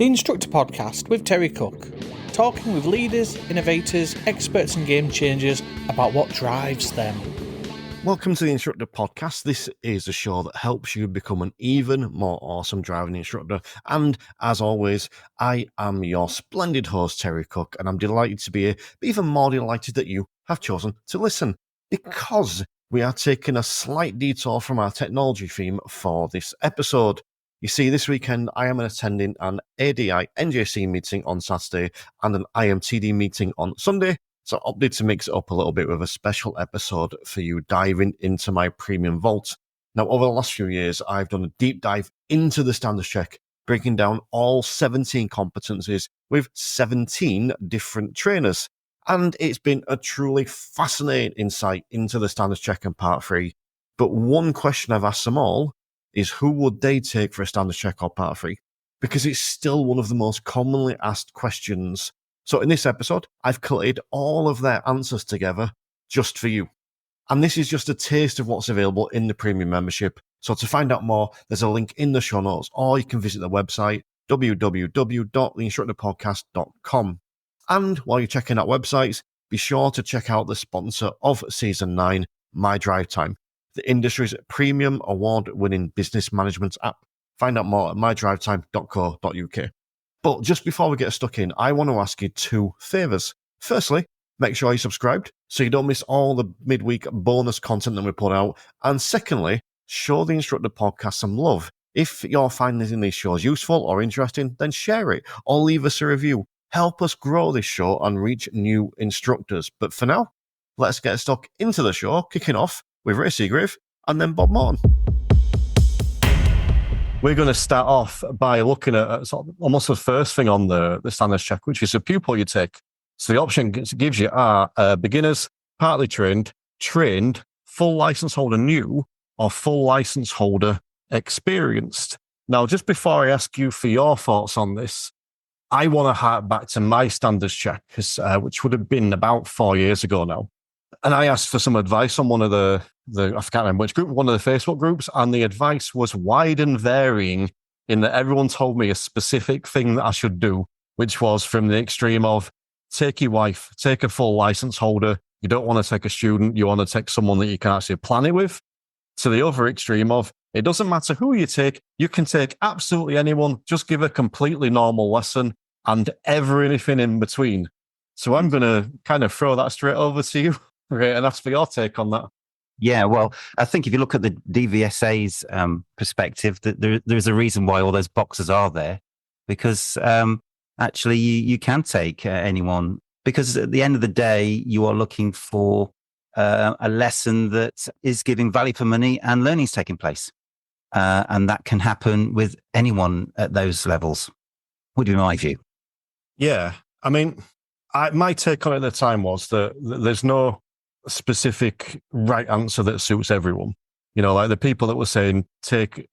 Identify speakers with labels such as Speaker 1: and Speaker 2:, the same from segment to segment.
Speaker 1: The Instructor podcast with Terry Cook, talking with leaders, innovators, experts and game changers about what drives them.
Speaker 2: Welcome to the Instructor podcast. This is a show that helps you become an even more awesome driving instructor. And as always, I am your splendid host, Terry Cook, and I'm delighted to be here, but even more delighted that you have chosen to listen, because we are taking a slight detour from our technology theme for this episode. You see, this weekend I am attending an ADI NJC meeting on Saturday and an IMTD meeting on Sunday. So I opted to mix it up a little bit with a special episode for you diving into my premium vault. Now, over the last few years, I've done a deep dive into the standards check, breaking down all 17 competencies with 17 different trainers. And it's been a truly fascinating insight into the standards check in part 3. But one question I've asked them all is, who would they take for a standards check or part 3? Because it's still one of the most commonly asked questions. So in this episode, I've collated all of their answers together just for you. And this is just a taste of what's available in the premium membership. So to find out more, there's a link in the show notes, or you can visit the website, www.theinstructorpodcast.com. And while you're checking out websites, be sure to check out the sponsor of Season 9, My Drive Time, the industry's premium award-winning business management app. Find out more at mydrivetime.co.uk. But just before we get stuck in, I want to ask you two favours. Firstly, make sure you're subscribed so you don't miss all the midweek bonus content that we put out. And secondly, show the Instructor podcast some love. If you're finding these shows useful or interesting, then share it or leave us a review. Help us grow this show and reach new instructors. But for now, let's get stuck into the show, kicking off with Ray Seagrave and then Bob Morton. We're going to start off by looking at sort of almost the first thing on the standards check, which is the pupil you take. So the option gives you are beginners, partly trained, full license holder new, or full license holder experienced. Now, just before I ask you for your thoughts on this, I want to hark back to my standards check, which would have been about 4 years ago now. And I asked for some advice on one of the I can't remember which group, one of the Facebook groups, and the advice was wide and varying in that everyone told me a specific thing that I should do, which was from the extreme of take your wife, take a full license holder. You don't want to take a student. You want to take someone that you can actually plan it with, to the other extreme of it doesn't matter who you take. You can take absolutely anyone. Just give a completely normal lesson and everything in between. So I'm going to kind of throw that straight over to you, Ray, and ask for your take on that.
Speaker 3: Yeah, well, I think if you look at the DVSA's perspective, there's a reason why all those boxes are there, because actually you can take anyone, because at the end of the day, you are looking for a lesson that is giving value for money and learning is taking place. And that can happen with anyone at those levels, would be my view.
Speaker 2: Yeah, I mean, my take on it at the time was that there's no specific right answer that suits everyone. You know, like the people that were saying, take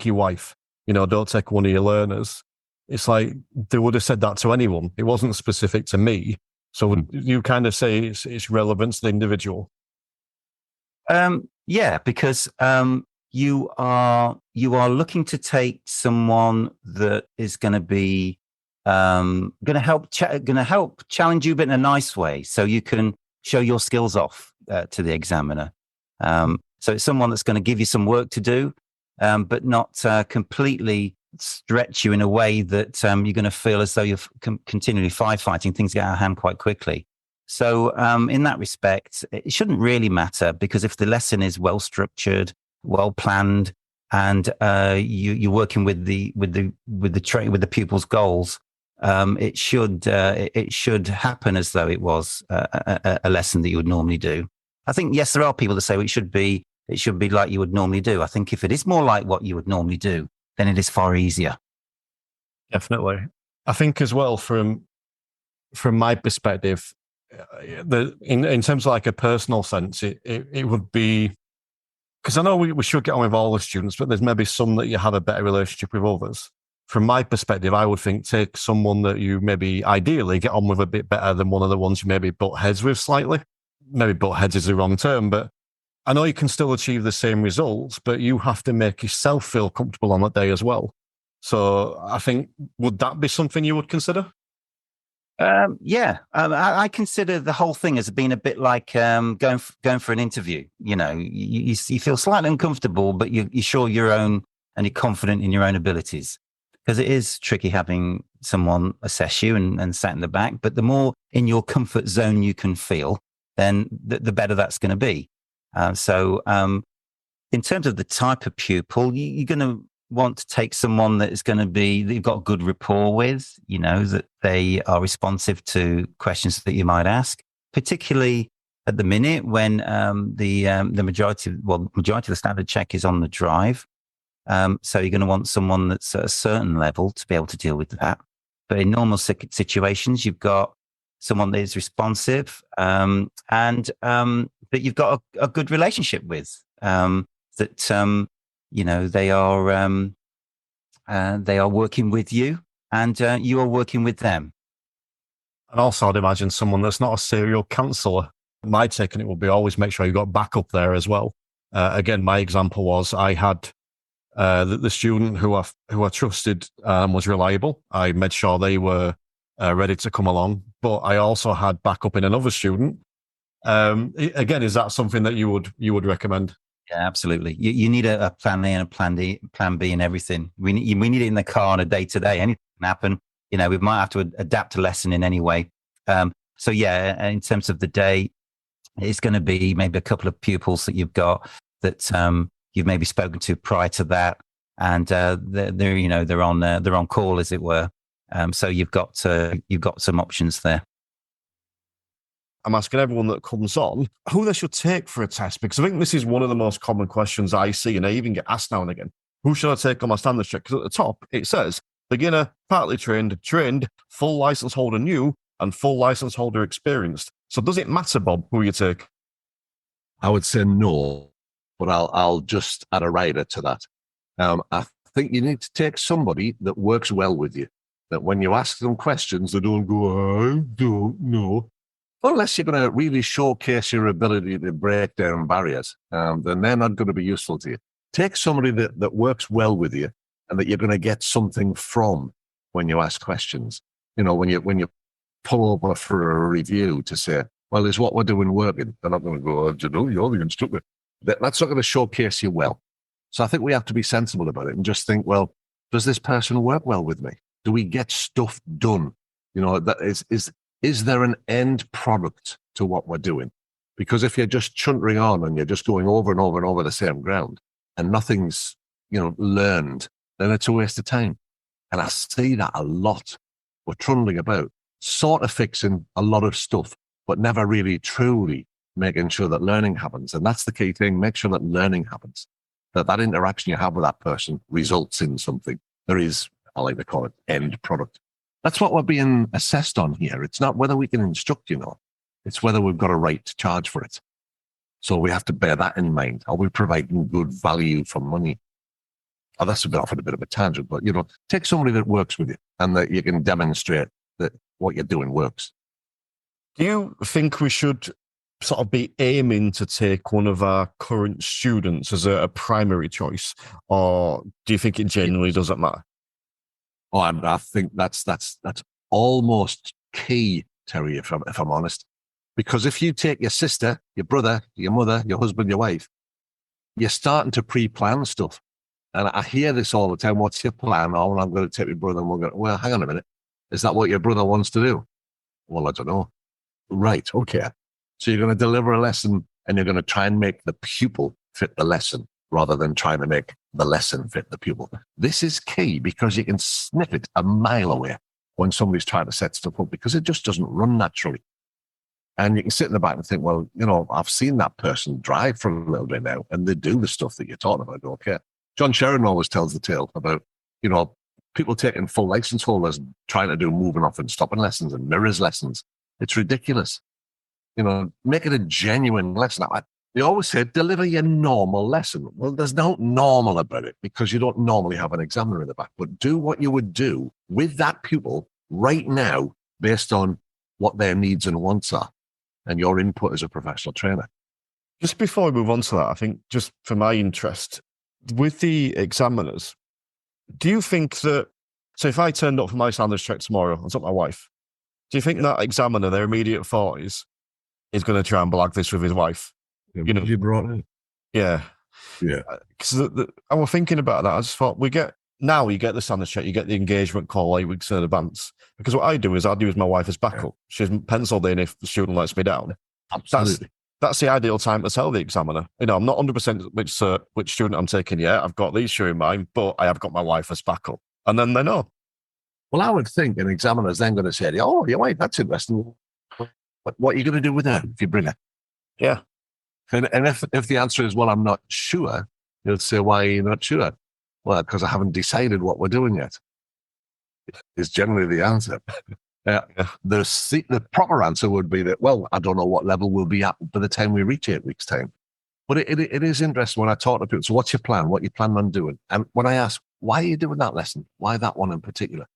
Speaker 2: your wife, don't take one of your learners. It's like they would have said that to anyone. It wasn't specific to me. So you kind of say it's relevant to the individual.
Speaker 3: Yeah, because you are looking to take someone that is going to be going to help challenge you, but in a nice way, so you can show your skills off to the examiner. So it's someone that's going to give you some work to do, but not completely stretch you in a way that you're going to feel as though you're continually firefighting. Things get out of hand quite quickly. So in that respect, it shouldn't really matter, because if the lesson is well structured, well planned, and you're working with the pupil's goals, it should happen as though it was a lesson that you would normally do. I think, yes, there are people that say, well, it should be like you would normally do. I think if it is more like what you would normally do, then it is far easier.
Speaker 2: Definitely. I think as well, from my perspective, in terms of like a personal sense, it would be, because I know we should get on with all the students, but there's maybe some that you have a better relationship with others. From my perspective, I would think take someone that you maybe ideally get on with a bit better than one of the ones you maybe butt heads with slightly. Maybe butt heads is the wrong term, but I know you can still achieve the same results, but you have to make yourself feel comfortable on that day as well. So I think, would that be something you would consider?
Speaker 3: I consider the whole thing as being a bit like going for an interview. You know, you feel slightly uncomfortable, but you're sure your own and you're confident in your own abilities. Because it is tricky having someone assess you and sat in the back. But the more in your comfort zone you can feel, then the better that's going to be. So in terms of the type of pupil, you're going to want to take someone that is going to be that you've got good rapport with, you know, that they are responsive to questions that you might ask, particularly at the minute when the majority of the standard check is on the drive. So you're going to want someone that's at a certain level to be able to deal with that. But in normal situations, you've got someone that is responsive and that you've got a good relationship with. You know, they are working with you, and you are working with them.
Speaker 2: And also, I'd imagine someone that's not a serial counsellor. My take on it would be always make sure you've got backup there as well. Again, my example was I had the student who I trusted was reliable. I made sure they were ready to come along, but I also had backup in another student. Again, is that something that you would recommend?
Speaker 3: Yeah, absolutely. You need a plan A and a plan B and everything. We need it in the car on a day-to-day. Anything can happen. You know, we might have to adapt a lesson in any way. So yeah, in terms of the day, it's going to be maybe a couple of pupils that you've got that you've maybe spoken to prior to that, and they're on call, as it were. So you've got some options there.
Speaker 2: I'm asking everyone that comes on who they should take for a test, because I think this is one of the most common questions I see, and I even get asked now and again. Who should I take on my standards check? Because at the top, it says beginner, partly trained, full license holder new, and full license holder experienced. So does it matter, Bob, who you take?
Speaker 4: I would say no, but I'll just add a rider to that. I think you need to take somebody that works well with you, that when you ask them questions, they don't go, I don't know. Unless you're going to really showcase your ability to break down barriers, then they're not going to be useful to you. Take somebody that works well with you and that you're going to get something from when you ask questions. You know, when you pull over for a review to say, well, is what we're doing working? They're not going to go, you know, you're the instructor. That's not going to showcase you well. So I think we have to be sensible about it and just think, well, does this person work well with me? Do we get stuff done? You know, that is there an end product to what we're doing? Because if you're just chuntering on and you're just going over and over and over the same ground and nothing's, you know, learned, then it's a waste of time. And I see that a lot. We're trundling about, sort of fixing a lot of stuff, but never really truly making sure that learning happens. And that's the key thing. Make sure that learning happens, that interaction you have with that person results in something. There is, I like to call it, end product. That's what we're being assessed on here. It's not whether we can instruct, you know, it's whether we've got a right to charge for it. So we have to bear that in mind. Are we providing good value for money? Oh, that's a bit off at a bit of a tangent, but, you know, take somebody that works with you and that you can demonstrate that what you're doing works.
Speaker 2: Do you think we should sort of be aiming to take one of our current students as a primary choice, or do you think it genuinely doesn't matter?
Speaker 4: Oh, I think that's almost key, Terry, if I'm honest. Because if you take your sister, your brother, your mother, your husband, your wife, you're starting to pre-plan stuff. And I hear this all the time. What's your plan? Oh, well, I'm going to take my brother and we're going to, well, hang on a minute. Is that what your brother wants to do? Well, I don't know. Right. Okay. So you're going to deliver a lesson and you're going to try and make the pupil fit the lesson rather than trying to make the lesson fit the pupil. This is key because you can sniff it a mile away when somebody's trying to set stuff up because it just doesn't run naturally. And you can sit in the back and think, well, you know, I've seen that person drive for a little bit now and they do the stuff that you're talking about. Okay. John Sheridan always tells the tale about, you know, people taking full license holders trying to do moving off and stopping lessons and mirrors lessons. It's ridiculous. You know, make it a genuine lesson. They always say, deliver your normal lesson. Well, there's no normal about it because you don't normally have an examiner in the back, but do what you would do with that pupil right now based on what their needs and wants are and your input as a professional trainer.
Speaker 2: Just before we move on to that, I think just for my interest, with the examiners, do you think that, so if I turned up for my standards check tomorrow and took my wife, do you think that examiner, their immediate thought is going to try and blag this with his wife?
Speaker 4: Yeah,
Speaker 2: You know,
Speaker 4: you brought it.
Speaker 2: yeah.
Speaker 4: Yeah.
Speaker 2: Because I was thinking about that. I just thought, you get the standards check, you get the engagement call 8 weeks in advance. Because what I do is use my wife as backup. She's penciled in if the student lets me down.
Speaker 4: Absolutely.
Speaker 2: That's the ideal time to tell the examiner. You know, I'm not 100% which student I'm taking yet. I've got these two in mind, but I have got my wife as backup. And then they know.
Speaker 4: Well, I would think an examiner's then going to say, oh, yeah, wait, that's interesting. What are you going to do with her if you bring her?
Speaker 2: Yeah.
Speaker 4: And if the answer is, well, I'm not sure, you'll say, why are you not sure? Well, because I haven't decided what we're doing yet. Is generally the answer. The proper answer would be that, well, I don't know what level we'll be at by the time we reach 8 weeks' time. But it is interesting when I talk to people. So what's your plan? What you plan on doing? And when I ask, why are you doing that lesson? Why that one in particular?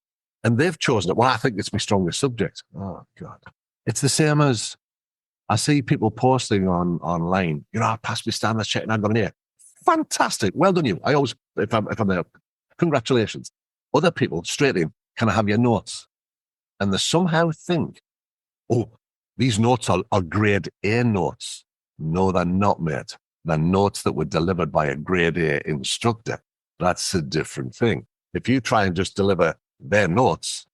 Speaker 4: And they've chosen it. Well, I think it's my strongest subject. Oh, God. It's the same as I see people posting online, I passed my standards check and I got an A. Fantastic. Well done, you. I always, if I'm there, congratulations. Other people, straight in, can I have your notes? And they somehow think, oh, these notes are grade A notes. No, they're not, mate. They're notes that were delivered by a grade A instructor. That's a different thing. If you try and just deliver their notes,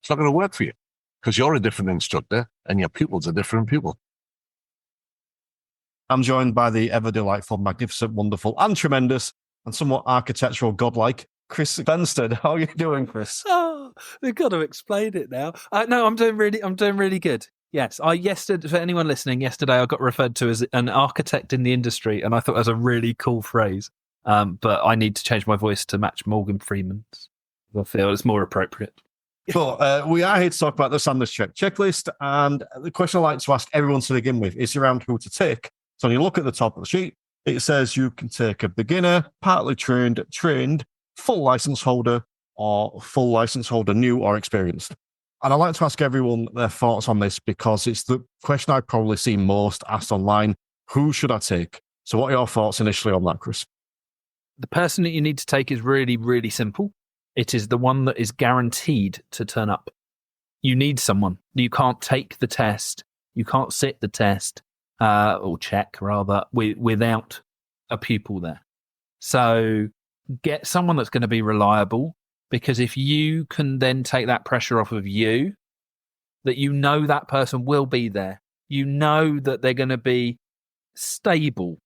Speaker 4: it's not going to work for you because you're a different instructor and your pupil's a different pupil.
Speaker 2: I'm joined by the ever delightful, magnificent, wonderful, and tremendous, and somewhat architectural godlike Chris Benstead. How are you doing, Chris?
Speaker 1: Oh, they've got to explain it now. No, I'm doing really good. Yes, yesterday, for anyone listening, yesterday I got referred to as an architect in the industry, and I thought it was a really cool phrase. But I need to change my voice to match Morgan Freeman's. I feel it's more appropriate.
Speaker 2: But we are here to talk about the standards check checklist, and the question I like to ask everyone to begin with is around who to take. So when you look at the top of the sheet, it says you can take a beginner, partly trained, full license holder, or full license holder, new or experienced. And I like to ask everyone their thoughts on this because it's the question I probably see most asked online. Who should I take? So what are your thoughts initially on that, Chris?
Speaker 1: The person that you need to take is really, really simple. It is the one that is guaranteed to turn up. You need someone. You can't take the test. You can't sit the test, or check rather, without a pupil there. So get someone that's going to be reliable, because if you can then take that pressure off of you, that that person will be there. You know that they're going to be stable.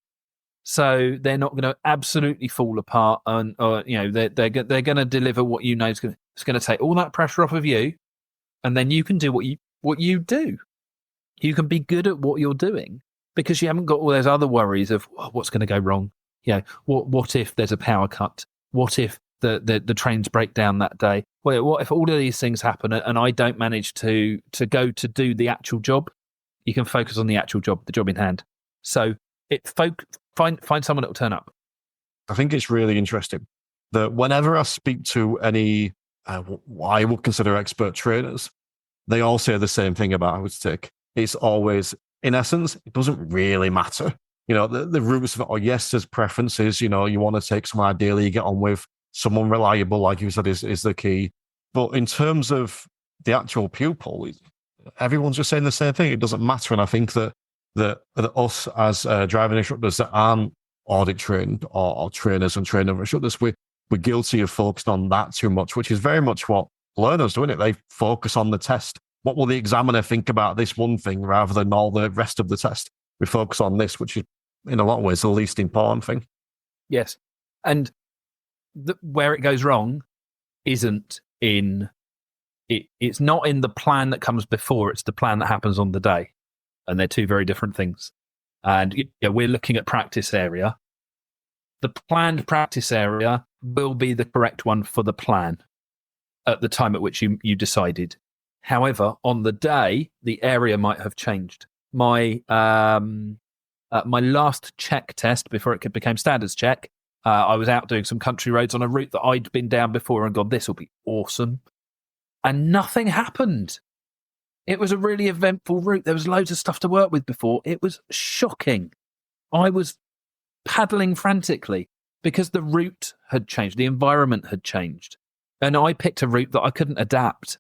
Speaker 1: So they're not going to absolutely fall apart, they're going to deliver what you know is going to take all that pressure off of you, and then you can do what you do. You can be good at what you're doing because you haven't got all those other worries of what's going to go wrong. What if there's a power cut? What if the trains break down that day? Well, what if all of these things happen and I don't manage to go to do the actual job? You can focus on the actual job, the job in hand. So find someone that will turn up.
Speaker 2: I think it's really interesting that whenever I speak to any, what I would consider expert trainers, they all say the same thing about who to take. It's always, in essence, it doesn't really matter. The roots of it, yes, there's preferences. You want to take someone ideally you get on with, someone reliable, like you said, is the key. But in terms of the actual pupil, everyone's just saying the same thing. It doesn't matter. And I think that us as driving instructors that aren't audit trained or trainers and trainer instructors, we're guilty of focusing on that too much, which is very much what learners do, isn't it? They focus on the test. What will the examiner think about this one thing rather than all the rest of the test? We focus on this, which is in a lot of ways the least important thing.
Speaker 1: Yes. And where it goes wrong isn't in it. It's not in the plan that comes before. It's the plan that happens on the day. And they're two very different things. And we're looking at practice area. The planned practice area will be the correct one for the plan at the time at which you decided. However, on the day, the area might have changed. My last check test before it became standards check, I was out doing some country roads on a route that I'd been down before and gone, this will be awesome. And nothing happened. It was a really eventful route. There was loads of stuff to work with before. It was shocking. I was paddling frantically because the route had changed, the environment had changed. And I picked a route that I couldn't adapt,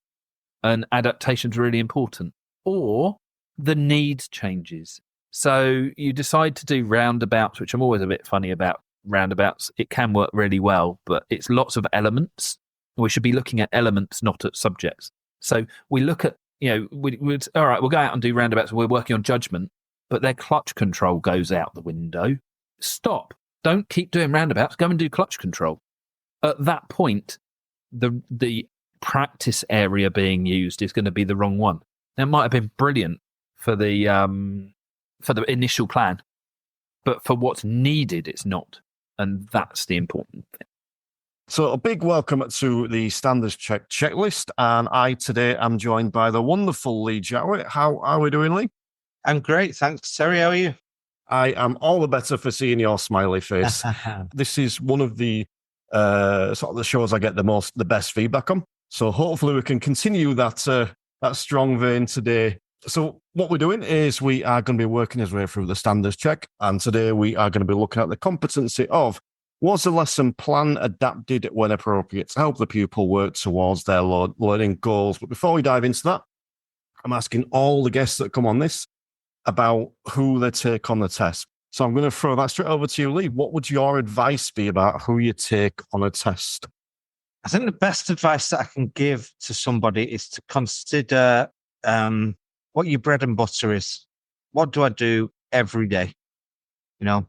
Speaker 1: and adaptation's really important. Or the need changes. So you decide to do roundabouts, which I'm always a bit funny about roundabouts. It can work really well, but it's lots of elements. We should be looking at elements, not at subjects. So we look at, all right, we'll go out and do roundabouts. We're working on judgment, but their clutch control goes out the window. Stop. Don't keep doing roundabouts. Go and do clutch control. At that point, the practice area being used is going to be the wrong one. Now, it might have been brilliant for the initial plan, but for what's needed, it's not. And that's the important thing.
Speaker 2: So a big welcome to the Standards Check checklist. And I today am joined by the wonderful Lee Jowett. How are we doing, Lee?
Speaker 5: I'm great. Thanks, Terry. How are you?
Speaker 2: I am all the better for seeing your smiley face. This is one of the sort of the shows I get the best feedback on. So hopefully we can continue that strong vein today. So what we're doing is we are going to be working our way through the Standards Check. And today we are going to be looking at the competency of, was the lesson plan adapted when appropriate to help the pupil work towards their learning goals? But before we dive into that, I'm asking all the guests that come on this about who they take on the test. So I'm going to throw that straight over to you, Lee. What would your advice be about who you take on a test?
Speaker 5: I think the best advice that I can give to somebody is to consider what your bread and butter is. What do I do every day?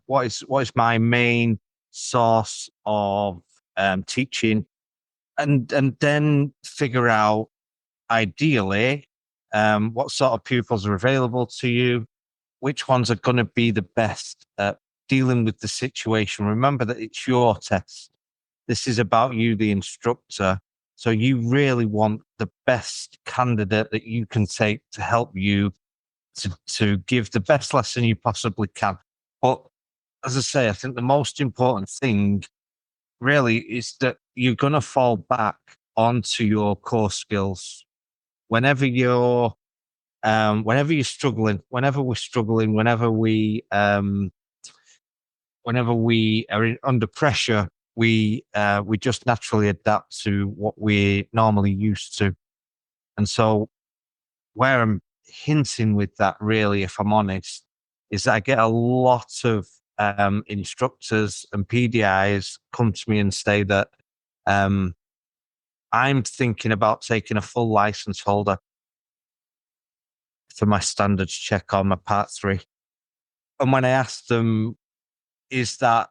Speaker 5: What is my main source of teaching? And then figure out, ideally, what sort of pupils are available to you, which ones are going to be the best at dealing with the situation. Remember that it's your test. This is about you, the instructor. So you really want the best candidate that you can take to help you to give the best lesson you possibly can. But as I say, I think the most important thing really is that you're going to fall back onto your core skills. Whenever you're struggling, whenever we are under pressure, we just naturally adapt to what we're normally used to. And so where I'm hinting with that, really, if I'm honest, is that I get a lot of instructors and PDIs come to me and say that I'm thinking about taking a full license holder for my Standards Check on my Part 3. And when I ask them, is that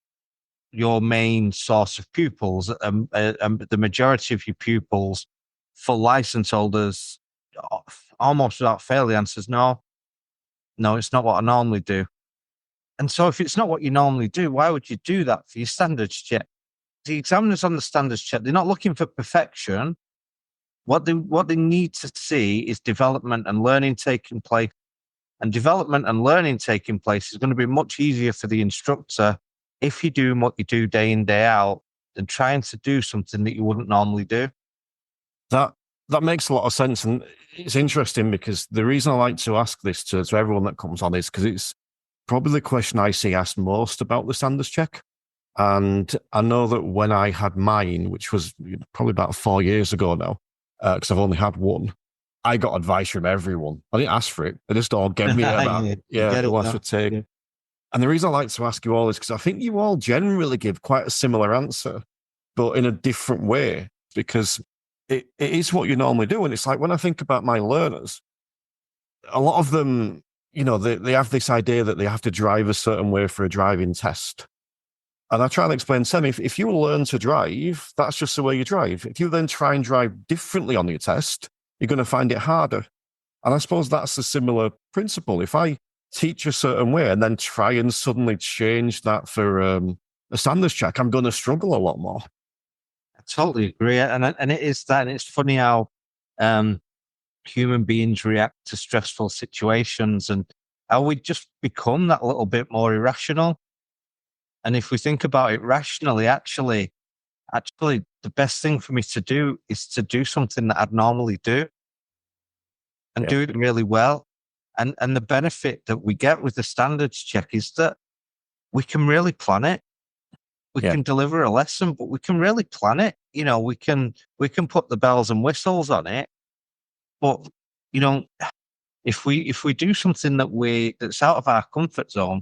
Speaker 5: your main source of pupils? The majority of your pupils, full license holders, almost without fail, the answer is no, it's not what I normally do. And so if it's not what you normally do, why would you do that for your Standards Check? The examiners on the Standards Check, they're not looking for perfection. What they need to see is development and learning taking place. And development and learning taking place is going to be much easier for the instructor if you do what you do day in, day out, than trying to do something that you wouldn't normally do.
Speaker 2: That makes a lot of sense. And it's interesting because the reason I like to ask this to everyone that comes on is because it's probably the question I see asked most about the Standards Check. And I know that when I had mine, which was probably about 4 years ago now, because I've only had one, I got advice from everyone. I didn't ask for it. They just all gave me about, who I should take. Yeah. And the reason I like to ask you all is because I think you all generally give quite a similar answer, but in a different way, because it is what you normally do. And it's like when I think about my learners, a lot of them, they have this idea that they have to drive a certain way for a driving test. And I try to explain to them, if you learn to drive, that's just the way you drive. If you then try and drive differently on your test, you're going to find it harder. And I suppose that's a similar principle. If I teach a certain way and then try and suddenly change that for a Standards Check, I'm going to struggle a lot more.
Speaker 5: I totally agree. And it is that. And it's funny how human beings react to stressful situations and how we just become that little bit more irrational. And if we think about it rationally, actually, the best thing for me to do is to do something that I'd normally do and do it really well. And the benefit that we get with the Standards Check is that we can really plan it. We
Speaker 2: Yeah.
Speaker 5: can deliver a lesson, but we can really plan it. We can put the bells and whistles on it. But, if we do something that's out of our comfort zone,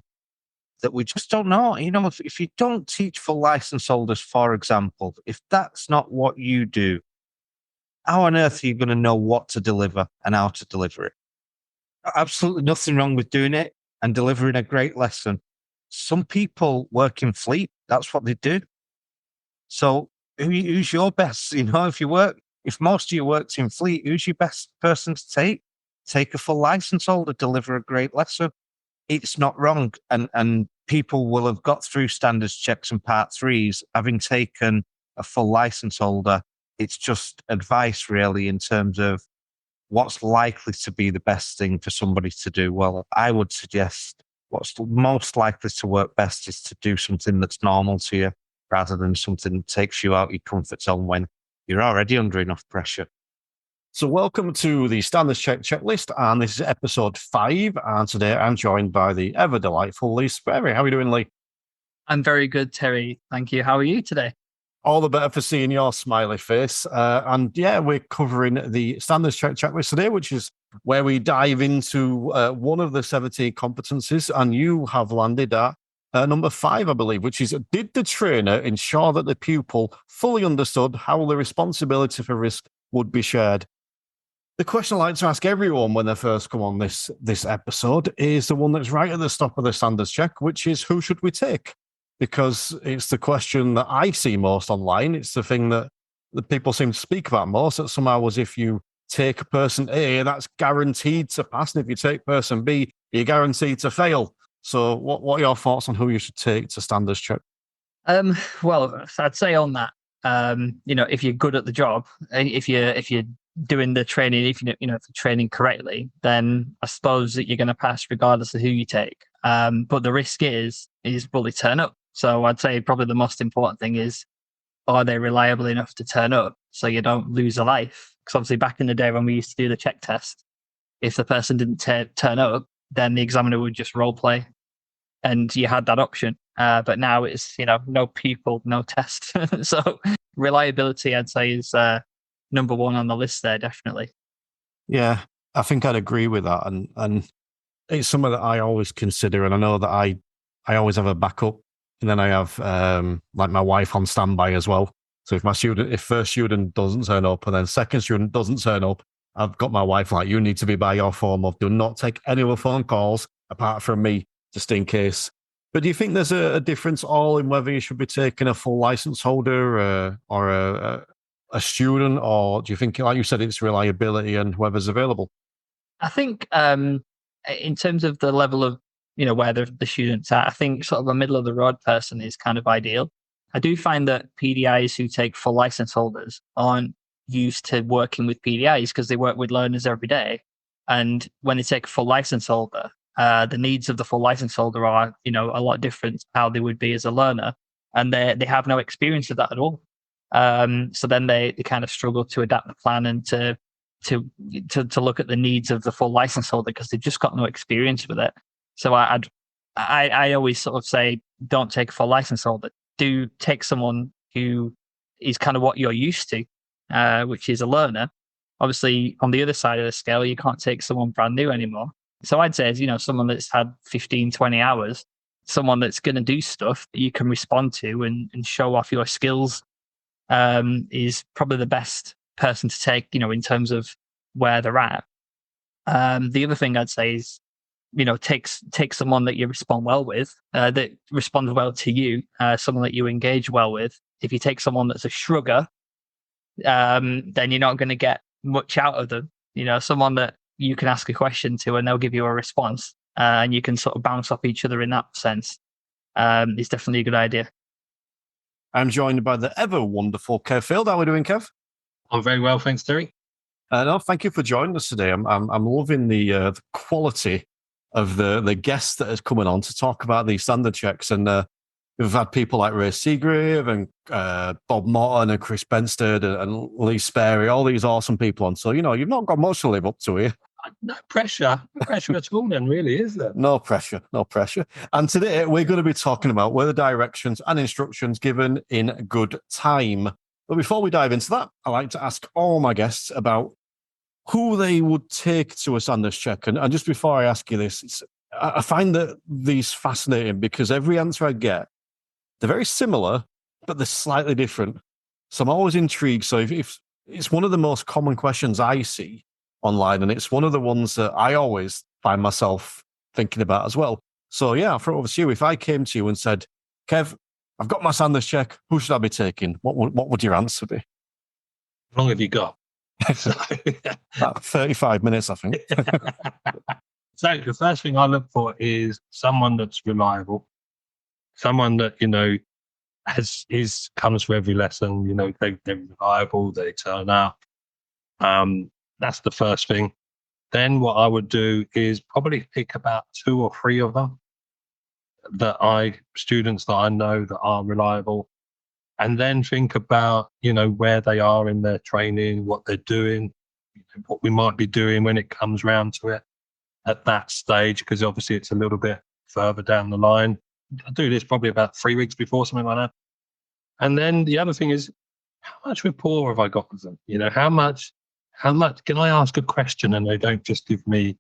Speaker 5: that we just don't know. If you don't teach for license holders, for example, if that's not what you do, how on earth are you going to know what to deliver and how to deliver it? Absolutely nothing wrong with doing it and delivering a great lesson. Some people work in fleet. That's what they do. So who's your best? If most of your work's in fleet, who's your best person to take? Take a full license holder, deliver a great lesson. It's not wrong. And people will have got through standards checks and part 3s, having taken a full license holder. It's just advice really in terms of what's likely to be the best thing for somebody to do. Well, I would suggest what's most likely to work best is to do something that's normal to you rather than something that takes you out your comfort zone when you're already under enough pressure.
Speaker 2: So welcome to the Standards Check checklist, and this is episode 5. And today I'm joined by the ever delightful Lee Sperry. How are you doing, Lee?
Speaker 6: I'm very good, Terry. Thank you. How are you today?
Speaker 2: All the better for seeing your smiley face. And yeah, we're covering the Standards Check checklist today, which is where we dive into one of the 17 competencies, and you have landed at number 5, I believe, which is, did the trainer ensure that the pupil fully understood how the responsibility for risk would be shared? The question I like to ask everyone when they first come on this episode is the one that's right at the top of the standards check, which is, who should we take? Because it's the question that I see most online. It's the thing that the people seem to speak about most, that somehow as if you take person A, that's guaranteed to pass. And if you take person B, you're guaranteed to fail. So what are your thoughts on who you should take to standards check?
Speaker 6: Well, I'd say on that, if you're good at the job, if you're doing the training, if the training correctly, then I suppose that you're going to pass regardless of who you take. But the risk is will they turn up? So I'd say probably the most important thing is, are they reliable enough to turn up so you don't lose a life? Because obviously back in the day when we used to do the check test, if the person didn't turn up, then the examiner would just role play, and you had that option. But now it's no pupil, no test. So reliability, I'd say, is number 1 on the list there, definitely.
Speaker 2: Yeah, I think I'd agree with that. And it's something that I always consider. And I know that I always have a backup. And then I have like my wife on standby as well. So if first student doesn't turn up and then second student doesn't turn up, I've got my wife like, you need to be by your phone, or do not take any other phone calls apart from me, just in case. But do you think there's a difference all in whether you should be taking a full license holder or a student, or do you think, like you said, it's reliability and whoever's available?
Speaker 6: I think in terms of the level of, where the student's at, I think sort of a middle of the road person is kind of ideal. I do find that PDIs who take full license holders aren't used to working with PDIs because they work with learners every day. And when they take a full license holder, the needs of the full license holder are, a lot different to how they would be as a learner. And they have no experience of that at all. So then they kind of struggle to adapt the plan and to look at the needs of the full license holder because they've just got no experience with it. So I always sort of say, don't take a full license holder. Do take someone who is kind of what you're used to, which is a learner. Obviously, on the other side of the scale, you can't take someone brand new anymore. So I'd say, someone that's had 15, 20 hours, someone that's going to do stuff that you can respond to and show off your skills, is probably the best person to take, in terms of where they're at. The other thing I'd say is, take someone that you respond well with, that responds well to you, someone that you engage well with. If you take someone that's a shrugger, then you're not going to get much out of them. Someone that you can ask a question to and they'll give you a response, and you can sort of bounce off each other in that sense, is definitely a good idea.
Speaker 2: I'm joined by the ever wonderful Kev Field. How are we doing, Kev?
Speaker 7: I'm very well, thanks, Terry.
Speaker 2: No, thank you for joining us today. I'm loving the quality of the guests that is coming on to talk about these standard checks. And we've had people like Ray Seagrave and Bob Morton and Chris Benstead and Lee Sperry, all these awesome people on. So, you've not got much to live up to here.
Speaker 7: No pressure. No pressure at all then, really, is there?
Speaker 2: No pressure, no pressure. And today we're going to be talking about were the directions and instructions given in good time. But before we dive into that, I like to ask all my guests about who they would take to a Sanders check. And just before I ask you this, I find that these fascinating because every answer I get, they're very similar, but they're slightly different. So I'm always intrigued. So if it's one of the most common questions I see online, and it's one of the ones that I always find myself thinking about as well. So yeah, I'll throw it over to you. If I came to you and said, Kev, I've got my Sanders check, who should I be taking? What would your answer be?
Speaker 7: How long have you got?
Speaker 2: About 35 minutes, I think.
Speaker 7: So the first thing I look for is someone that's reliable, someone that, comes for every lesson, they're reliable, they turn up. That's the first thing. Then what I would do is probably pick about 2 or 3 of them students that I know that are reliable, and then think about, where they are in their training, what they're doing, what we might be doing when it comes round to it at that stage, because obviously it's a little bit further down the line. I do this probably about 3 weeks before, something like that. And then the other thing is, how much rapport have I got with them? How much can I ask a question and they don't just give me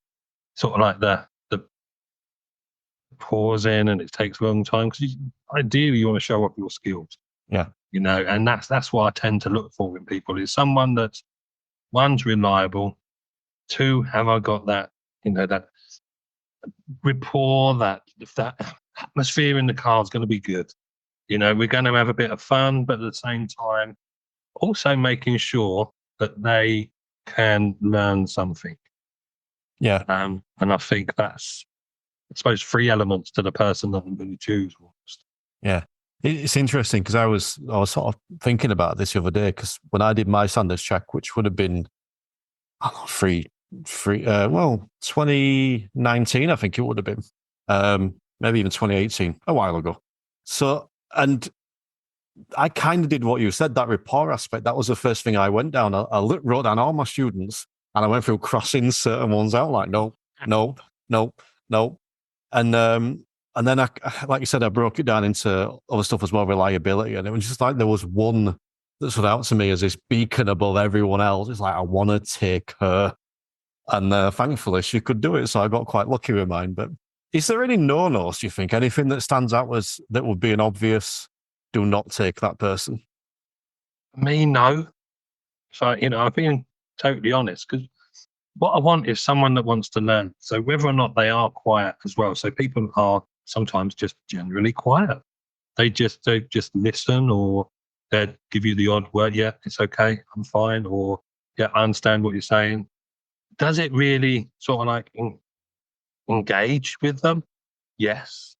Speaker 7: sort of like the pause in and it takes a long time? Because ideally you want to show off your skills.
Speaker 2: Yeah.
Speaker 7: And that's what I tend to look for in people is someone that's, one's reliable, 2, have I got that, that rapport, that atmosphere in the car is going to be good. We're going to have a bit of fun, but at the same time, also making sure that they can learn something.
Speaker 2: Yeah.
Speaker 7: And I think that's, I suppose, 3 elements to the person that I'm going to choose.
Speaker 2: Yeah. It's interesting because I was sort of thinking about this the other day because when I did my Sanders check, which would have been, 2019, I think it would have been, maybe even 2018, a while ago. So, and I kind of did what you said, that rapport aspect. That was the first thing I went down. I wrote down all my students and I went through crossing certain ones out like, no. And then I, like you said, I broke it down into other stuff as well, reliability. And it was just like, there was one that stood out to me as this beacon above everyone else. It's like, I want to take her. And thankfully she could do it. So I got quite lucky with mine. But is there any no-nos, do you think? Anything that stands out that would be an obvious, do not take that person?
Speaker 7: Me, no. So, I'm being totally honest because what I want is someone that wants to learn. So whether or not they are quiet as well. So people are sometimes just generally quiet. They just listen, or they give you the odd word. Yeah, it's okay. I'm fine. Or yeah, I understand what you're saying. Does it really sort of like engage with them? Yes.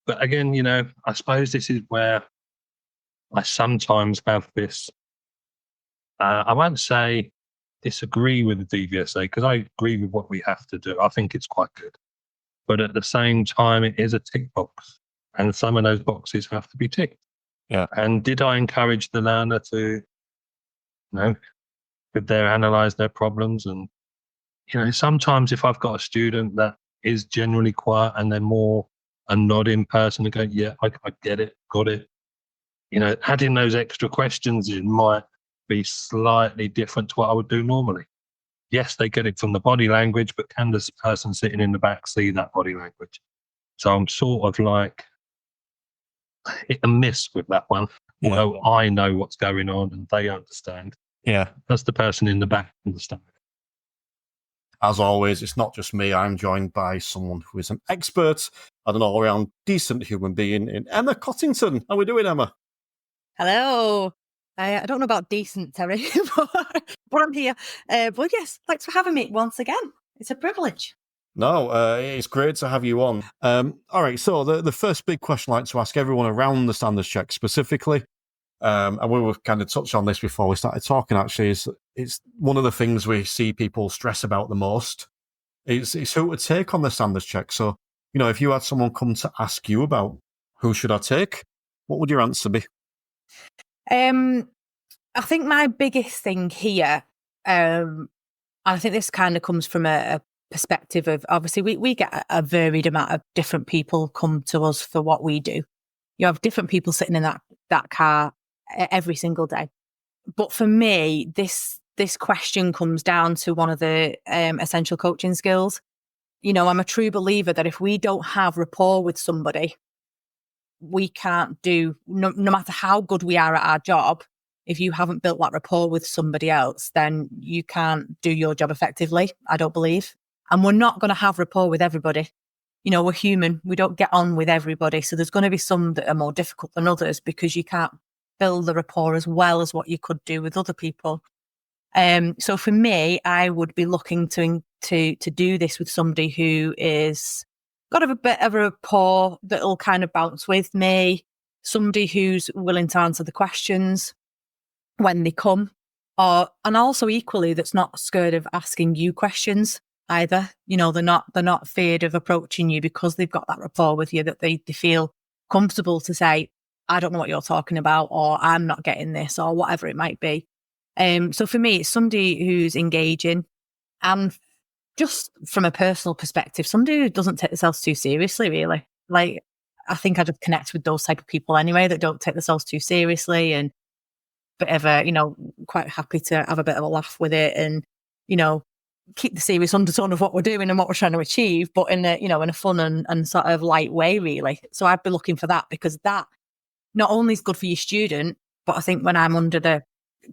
Speaker 7: But again, I suppose this is where I sometimes have this, I won't say disagree with the DVSA because I agree with what we have to do. I think it's quite good. But at the same time, it is a tick box and some of those boxes have to be ticked.
Speaker 2: Yeah.
Speaker 7: And did I encourage the learner to, could they analyze their problems? And, sometimes if I've got a student that is generally quiet and they're more a nodding person and go, yeah, I get it, got it. Adding those extra questions in might be slightly different to what I would do normally. Yes, they get it from the body language, but can this person sitting in the back see that body language? So I'm sort of like hit and miss with that one.
Speaker 2: Yeah.
Speaker 7: Although I know what's going on and they understand.
Speaker 2: Yeah.
Speaker 7: Does the person in the back understand?
Speaker 2: As always, it's not just me. I'm joined by someone who is an expert and an all-around decent human being in Emma Cottington. How are we doing, Emma?
Speaker 8: Hello. I don't know about decent, Terry, but I'm here. But yes, thanks for having me once again. It's a privilege.
Speaker 2: No, it's great to have you on. All right, so the first big question I like to ask everyone around the Sanders check specifically, and we were kind of touched on this before we started talking, actually, is it's one of the things we see people stress about the most. It's who to take on the Sanders check. So, if you had someone come to ask you about who should I take, what would your answer be?
Speaker 8: I think my biggest thing here, I think this kind of comes from a perspective of, obviously, we get a varied amount of different people come to us for what we do. You have different people sitting in that car every single day. But for me, this question comes down to one of the essential coaching skills. You know, I'm a true believer that if we don't have rapport with somebody, we can't do, no matter how good we are at our job, if you haven't built that rapport with somebody else, then you can't do your job effectively, I don't believe. And we're not going to have rapport with everybody. You know, we're human. We don't get on with everybody. So there's going to be some that are more difficult than others because you can't build the rapport as well as what you could do with other people. So for me, I would be looking to do this with somebody who is got a bit of a rapport that'll kind of bounce with me, somebody who's willing to answer the questions when they come, and also equally that's not scared of asking you questions either. You know, they're not feared of approaching you because they've got that rapport with you, that they feel comfortable to say, I don't know what you're talking about, or I'm not getting this, or whatever it might be. So for me, it's somebody who's engaging, and just from a personal perspective, somebody who doesn't take themselves too seriously, really. Like, I think I just connect with those type of people anyway, that don't take themselves too seriously, and bit of a, you know, quite happy to have a bit of a laugh with it, and, you know, keep the serious undertone of what we're doing and what we're trying to achieve, but in a, you know, in a fun and sort of light way, really. So I'd be looking for that, because that not only is good for your student, but I think when I'm under the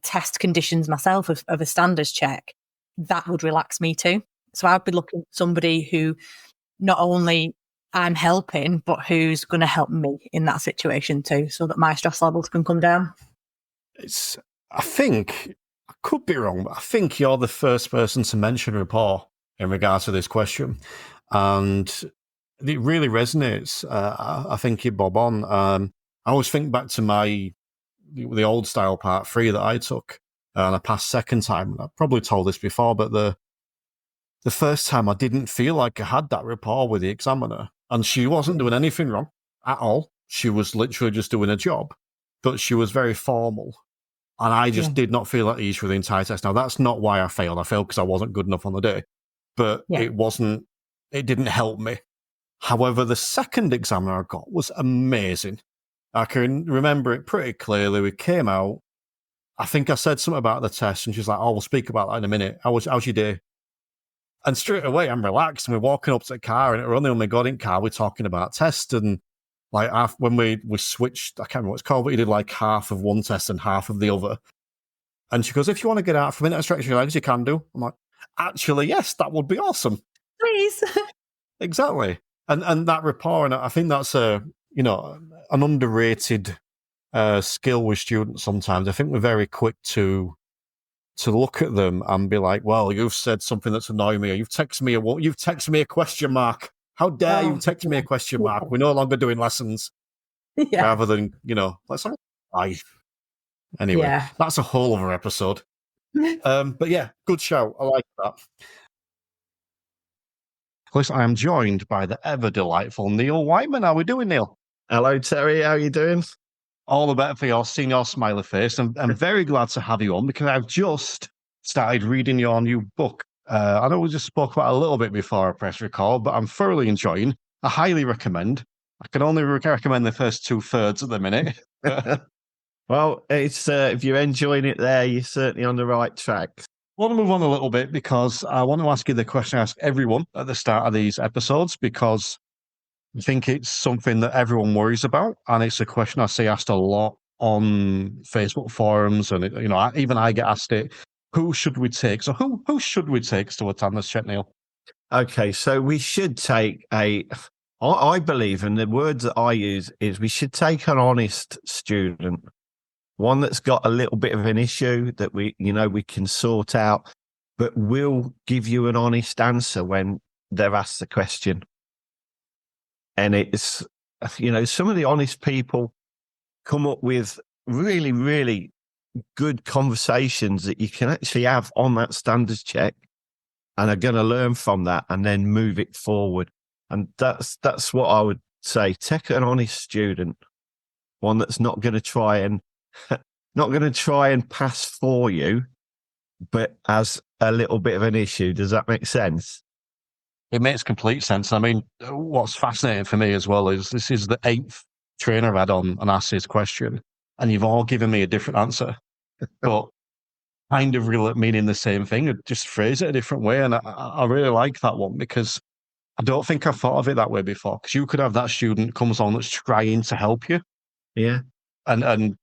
Speaker 8: test conditions myself of a standards check, that would relax me too. So I'd be looking for somebody who not only I'm helping, but who's going to help me in that situation too, so that my stress levels can come down.
Speaker 2: I think, I could be wrong, but I think you're the first person to mention rapport in regards to this question. And it really resonates. I think you're bob on. I always think back to the old style part 3 that I took, and I passed second time. I've probably told this before, but the first time I didn't feel like I had that rapport with the examiner, and she wasn't doing anything wrong at all. She was literally just doing a job, but she was very formal. And I just did not feel at ease for the entire test. Now, that's not why I failed. I failed because I wasn't good enough on the day, but it didn't help me. However, the second examiner I got was amazing. I can remember it pretty clearly. We came out. I think I said something about the test, and she's like, "Oh, we'll speak about that in a minute. How's your day?" And straight away, I'm relaxed, and we're walking up to the car, and only when we got in car, we're talking about test. And like when we switched, I can't remember what it's called, but you did like half of one test and half of the other. And she goes, "If you want to get out for a minute and stretch your legs, you can do." I'm like, "Actually, yes, that would be awesome."
Speaker 8: Please.
Speaker 2: Exactly. And that rapport, and I think that's an underrated skill with students sometimes. I think we're very quick to look at them and be like, "Well, you've said something that's annoying me, or you've texted me a question mark. How dare you text me a question mark? We're no longer doing lessons." Rather than, let's have life. Anyway, that's a whole other episode. But yeah, good shout. I like that. Of course, I am joined by the ever delightful Neil Whiteman. How are we doing, Neil?
Speaker 9: Hello, Terry. How are you doing?
Speaker 2: All the better for seeing your smiley face. I'm very glad to have you on, because I've just started reading your new book. I know we just spoke about it a little bit before I press record, but I'm thoroughly enjoying. I highly recommend. I can only recommend the first 2/3 at the minute.
Speaker 9: Well, it's if you're enjoying it there, you're certainly on the right track.
Speaker 2: I want to move on a little bit, because I want to ask you the question I ask everyone at the start of these episodes, because I think it's something that everyone worries about, and it's a question I see asked a lot on Facebook forums, and even I get asked it. Who should we take? So who should we take to attend this check, Neil?
Speaker 9: Okay, so we should take I believe, and the words that I use is, we should take an honest student, one that's got a little bit of an issue that we can sort out, but will give you an honest answer when they're asked the question. And it's, some of the honest people come up with really, really good conversations that you can actually have on that standards check, and are going to learn from that and then move it forward. And that's what I would say. Take an honest student, one that's not going to try and pass for you, but as a little bit of an issue. Does that make sense?
Speaker 2: It makes complete sense. I mean, what's fascinating for me as well is this is the 8th trainer I've had on and asked this question, and you've all given me a different answer, but kind of really meaning the same thing, just phrase it a different way. And I really like that one because I don't think I've thought of it that way before. Because you could have that student comes on that's trying to help you,
Speaker 9: Yeah.
Speaker 2: and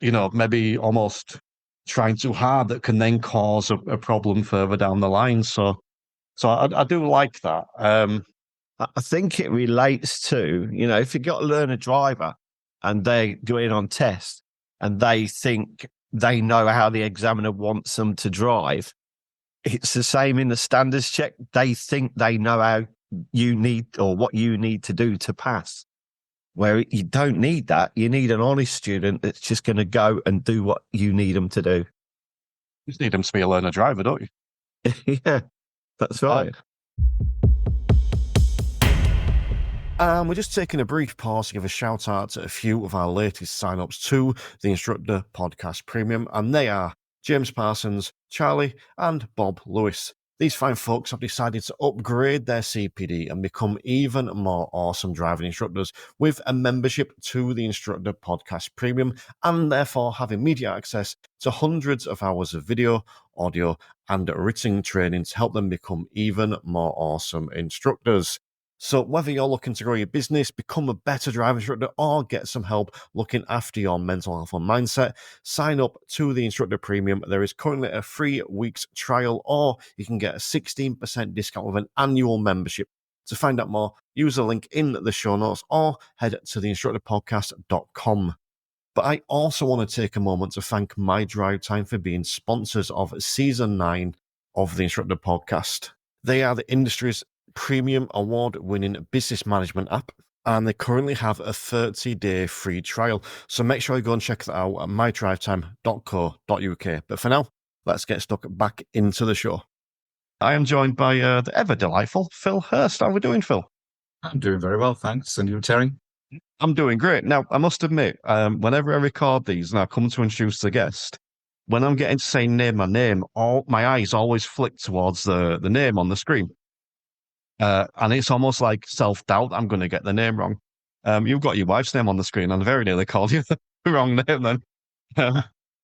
Speaker 2: you know, maybe almost trying too hard that can then cause a problem further down the line. So I do like that.
Speaker 9: I think it relates to, you know, if you've got to learn a driver and they go in on test and they think they know how the examiner wants them to drive, it's the same in the standards check. They think they know how you need or what you need to do to pass, where you don't need that. You need an honest student that's just going to go and do what you need them to do.
Speaker 2: You just need them to be a learner driver, don't you?
Speaker 9: Yeah, that's right.
Speaker 2: And we're just taking a brief pause to give a shout out to a few of our latest sign-ups to the Instructor Podcast Premium, and they are James Parsons, Charlie, and Bob Lewis. These fine folks have decided to upgrade their CPD and become even more awesome driving instructors with a membership to the Instructor Podcast Premium, and therefore have immediate access to hundreds of hours of video, audio, and written training to help them become even more awesome instructors. So whether you're looking to grow your business, become a better driving instructor, or get some help looking after your mental health and mindset, sign up to the Instructor Premium. There is currently a 3 weeks trial, or you can get a 16% discount with an annual membership. To find out more, use the link in the show notes or head to theinstructorpodcast.com. But I also want to take a moment to thank My Drive Time for being sponsors of Season 9 of the Instructor Podcast. They are the industry's premium award-winning business management app, and they currently have a 30-day free trial. So make sure you go and check that out at mydrivetime.co.uk. But for now, let's get stuck back into the show. I am joined by the ever-delightful Phil Hurst. How are we doing, Phil?
Speaker 10: I'm doing very well, thanks. And you, Terry?
Speaker 2: I'm doing great. Now, I must admit, whenever I record these and I come to introduce the guest, when I'm getting to say my name, all my eyes always flick towards the name on the screen. And it's almost like self-doubt. I'm going to get the name wrong. You've got your wife's name on the screen, and I very nearly called you the wrong name then.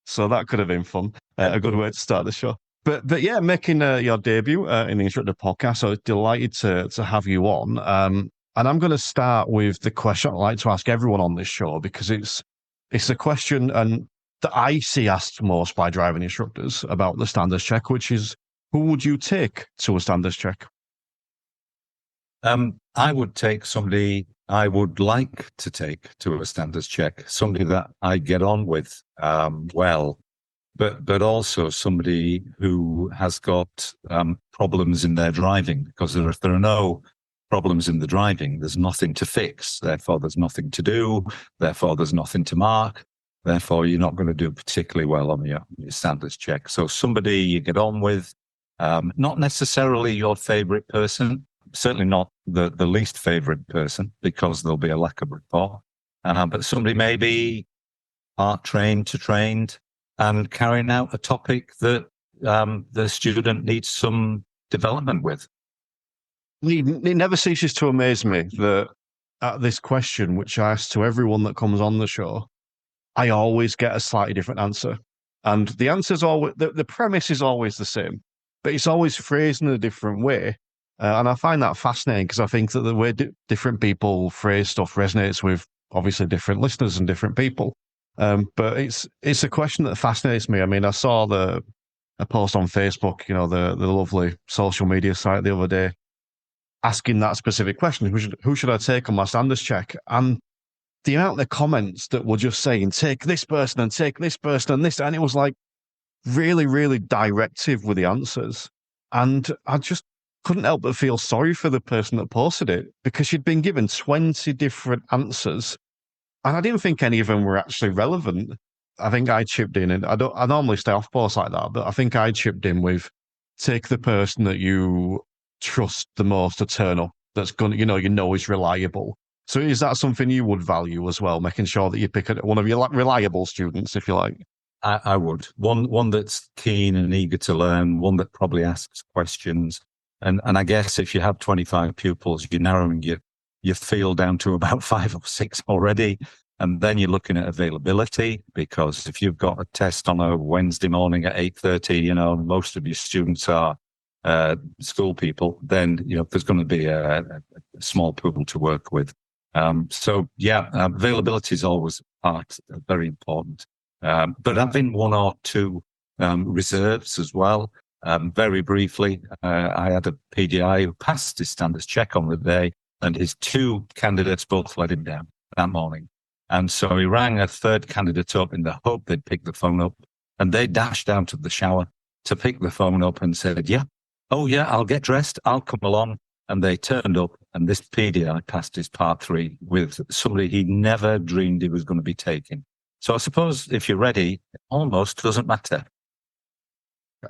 Speaker 2: So that could have been fun. A good way to start the show. But yeah, making your debut in the Instructor Podcast. So delighted to have you on. And I'm going to start with the question I like to ask everyone on this show, because it's a question that I see asked most by driving instructors about the standards check, which is, who would you take to a standards check?
Speaker 10: I would take somebody I would like to take to a standards check, somebody that I get on with well, but also somebody who has got problems in their driving, because if there are no problems in the driving, there's nothing to fix. Therefore, there's nothing to do. Therefore, there's nothing to mark. Therefore, you're not going to do particularly well on your standards check. So somebody you get on with, not necessarily your favorite person, certainly not the least favorite person, because there'll be a lack of rapport. But somebody maybe part trained to trained and carrying out a topic that the student needs some development with.
Speaker 2: It never ceases to amaze me that at this question, which I ask to everyone that comes on the show, I always get a slightly different answer. And the answer's always, the premise is always the same, but it's always phrased in a different way. And I find that fascinating, because I think that the way different people phrase stuff resonates with obviously different listeners and different people. But it's a question that fascinates me. I mean, I saw a post on Facebook, you know, the lovely social media site the other day, asking that specific question: who should I take on my standards check? And the amount of the comments that were just saying, take this person and take this person and this, and it was like really, really directive with the answers. And I just couldn't help but feel sorry for the person that posted it, because she'd been given 20 different answers, and I didn't think any of them were actually relevant. I think I chipped in, and I normally stay off posts like that, but I think I chipped in with, take the person that you trust the most to turn up, that's going to, you know is reliable. So is that something you would value as well, making sure that you pick one of your reliable students, if you like?
Speaker 10: I would. One that's keen and eager to learn, one that probably asks questions. And I guess if you have 25 pupils, you're narrowing your field down to about 5 or 6 already. And then you're looking at availability, because if you've got a test on a Wednesday morning at 8:30, most of your students are school people, then, there's going to be a small pool to work with. Availability is always very important. But having 1 or 2 reserves as well. Very briefly, I had a PDI who passed his standards check on the day, and his 2 candidates both let him down that morning. And so he rang a 3rd candidate up in the hope they'd pick the phone up, and they dashed out of the shower to pick the phone up and said, I'll get dressed, I'll come along. And they turned up, and this PDI passed his part 3 with somebody he never dreamed he was going to be taking. So I suppose if you're ready, it almost doesn't matter.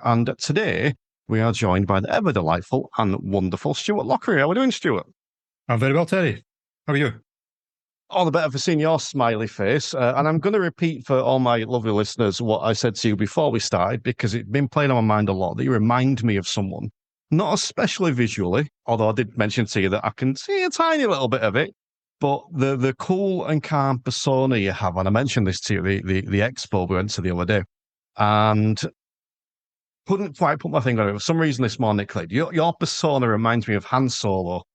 Speaker 2: And today we are joined by the ever delightful and wonderful Stuart Lockery. How are we doing, Stuart?
Speaker 11: I'm very well, Terry. How are you?
Speaker 2: All the better for seeing your smiley face. And I'm going to repeat for all my lovely listeners what I said to you before we started, because it's been playing on my mind a lot, that you remind me of someone. Not especially visually, although I did mention to you that I can see a tiny little bit of it, but the cool and calm persona you have, and I mentioned this to you, the expo we went to the other day, and couldn't quite put my finger on it. For some reason this morning it clicked. Your persona reminds me of Han Solo.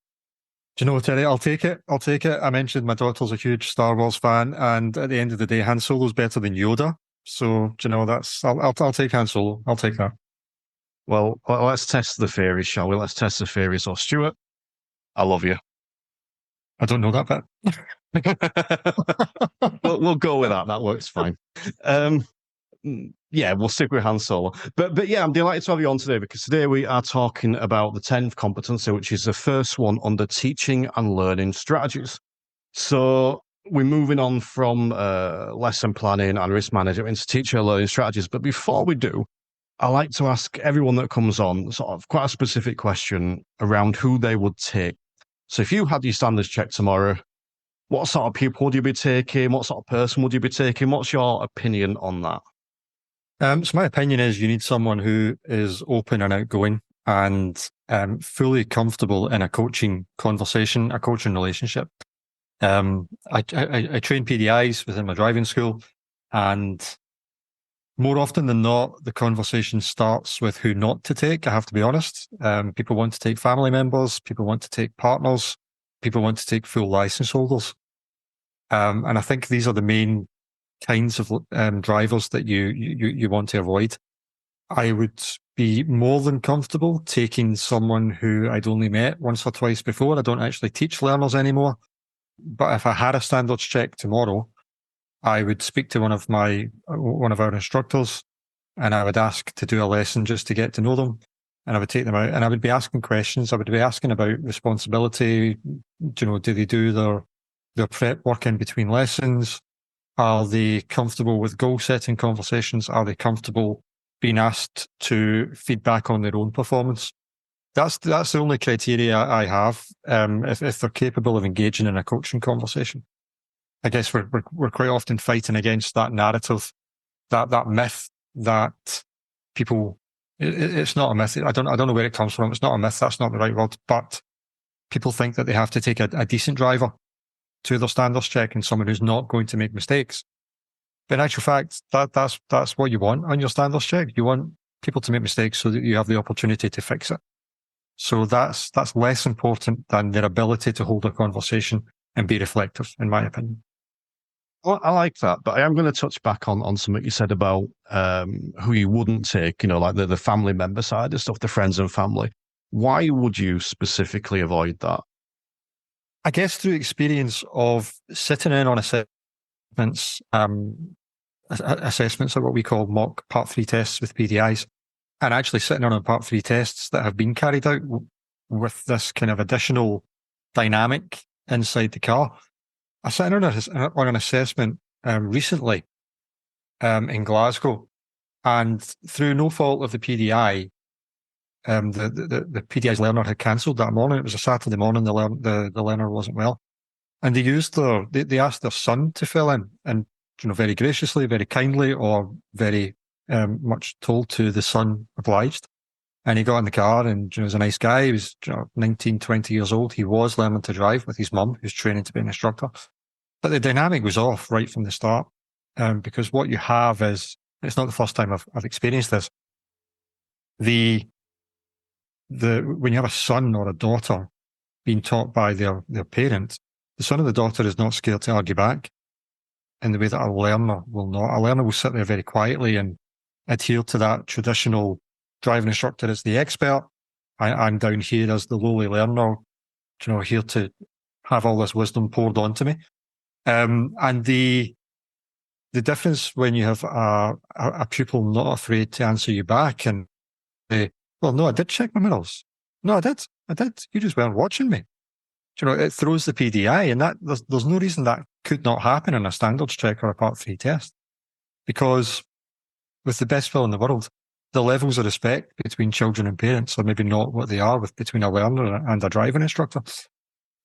Speaker 11: Do you know what, Terry? I'll take it. I mentioned my daughter's a huge Star Wars fan, and at the end of the day, Han Solo's better than Yoda. So, I'll take Han Solo. I'll take that.
Speaker 2: Well, let's test the theories, shall we? Let's test the theories. So, Stuart, I love you.
Speaker 11: I don't know that bit.
Speaker 2: we'll go with that. That works fine. We'll stick with Han Solo. But yeah, I'm delighted to have you on today, because today we are talking about the 10th competency, which is the first one under teaching and learning strategies. So we're moving on from lesson planning and risk management into teaching and learning strategies. But before we do, I like to ask everyone that comes on sort of quite a specific question around who they would take. So if you had your standards check tomorrow, what sort of pupil would you be taking? What sort of person would you be taking? What's your opinion on that?
Speaker 11: So my opinion is you need someone who is open and outgoing and fully comfortable in a coaching conversation, a coaching relationship. I train PDIs within my driving school, and more often than not, the conversation starts with who not to take. I have to be honest. People want to take family members. People want to take partners. People want to take full license holders. And I think these are the main kinds of drivers that you want to avoid. I would be more than comfortable taking someone who I'd only met once or twice before. I don't actually teach learners anymore. But if I had a standards check tomorrow, I would speak to one of our instructors, and I would ask to do a lesson just to get to know them. And I would take them out, and I would be asking questions. I would be asking about responsibility. Do they do their prep work in between lessons? Are they comfortable with goal setting conversations? Are they comfortable being asked to feedback on their own performance? That's the only criteria I have. If they're capable of engaging in a coaching conversation. I guess we're quite often fighting against that narrative, that myth that people. It's not a myth. I don't know where it comes from. It's not a myth. That's not the right word. But people think that they have to take a decent driver to their standards check and someone who's not going to make mistakes. But in actual fact, that's what you want on your standards check. You want people to make mistakes so that you have the opportunity to fix it. So that's less important than their ability to hold a conversation and be reflective, in my opinion.
Speaker 2: Well, I like that, but I am going to touch back on something you said about who you wouldn't take, like the family member side of stuff, the friends and family. Why would you specifically avoid that?
Speaker 11: I guess through experience of sitting in on assessments, assessments are what we call mock Part 3 tests with PDIs, and actually sitting on Part 3 tests that have been carried out with this kind of additional dynamic inside the car. I sat in on an assessment recently in Glasgow, and through no fault of the PDI, the PDI's learner had cancelled that morning. It was a Saturday morning. The learner wasn't well, and they asked their son to fill in, and very graciously, very kindly, or very much told to the son obliged. And he got in the car and he was a nice guy. He was 19, 20 years old. He was learning to drive with his mum, who's training to be an instructor. But the dynamic was off right from the start, because what you have is, it's not the first time I've experienced this. When you have a son or a daughter being taught by their parents, the son or the daughter is not scared to argue back in the way that a learner will not. A learner will sit there very quietly and adhere to that traditional driving instructor as the expert. I'm down here as the lowly learner, here to have all this wisdom poured onto me. And the difference when you have a pupil not afraid to answer you back and say, well, no, I did check my mirrors. No, I did. You just weren't watching me. It throws the PDI, and that there's no reason that could not happen in a standards check or a Part 3 test. Because with the best will in the world, the levels of respect between children and parents are maybe not what they are between a learner and a driving instructor.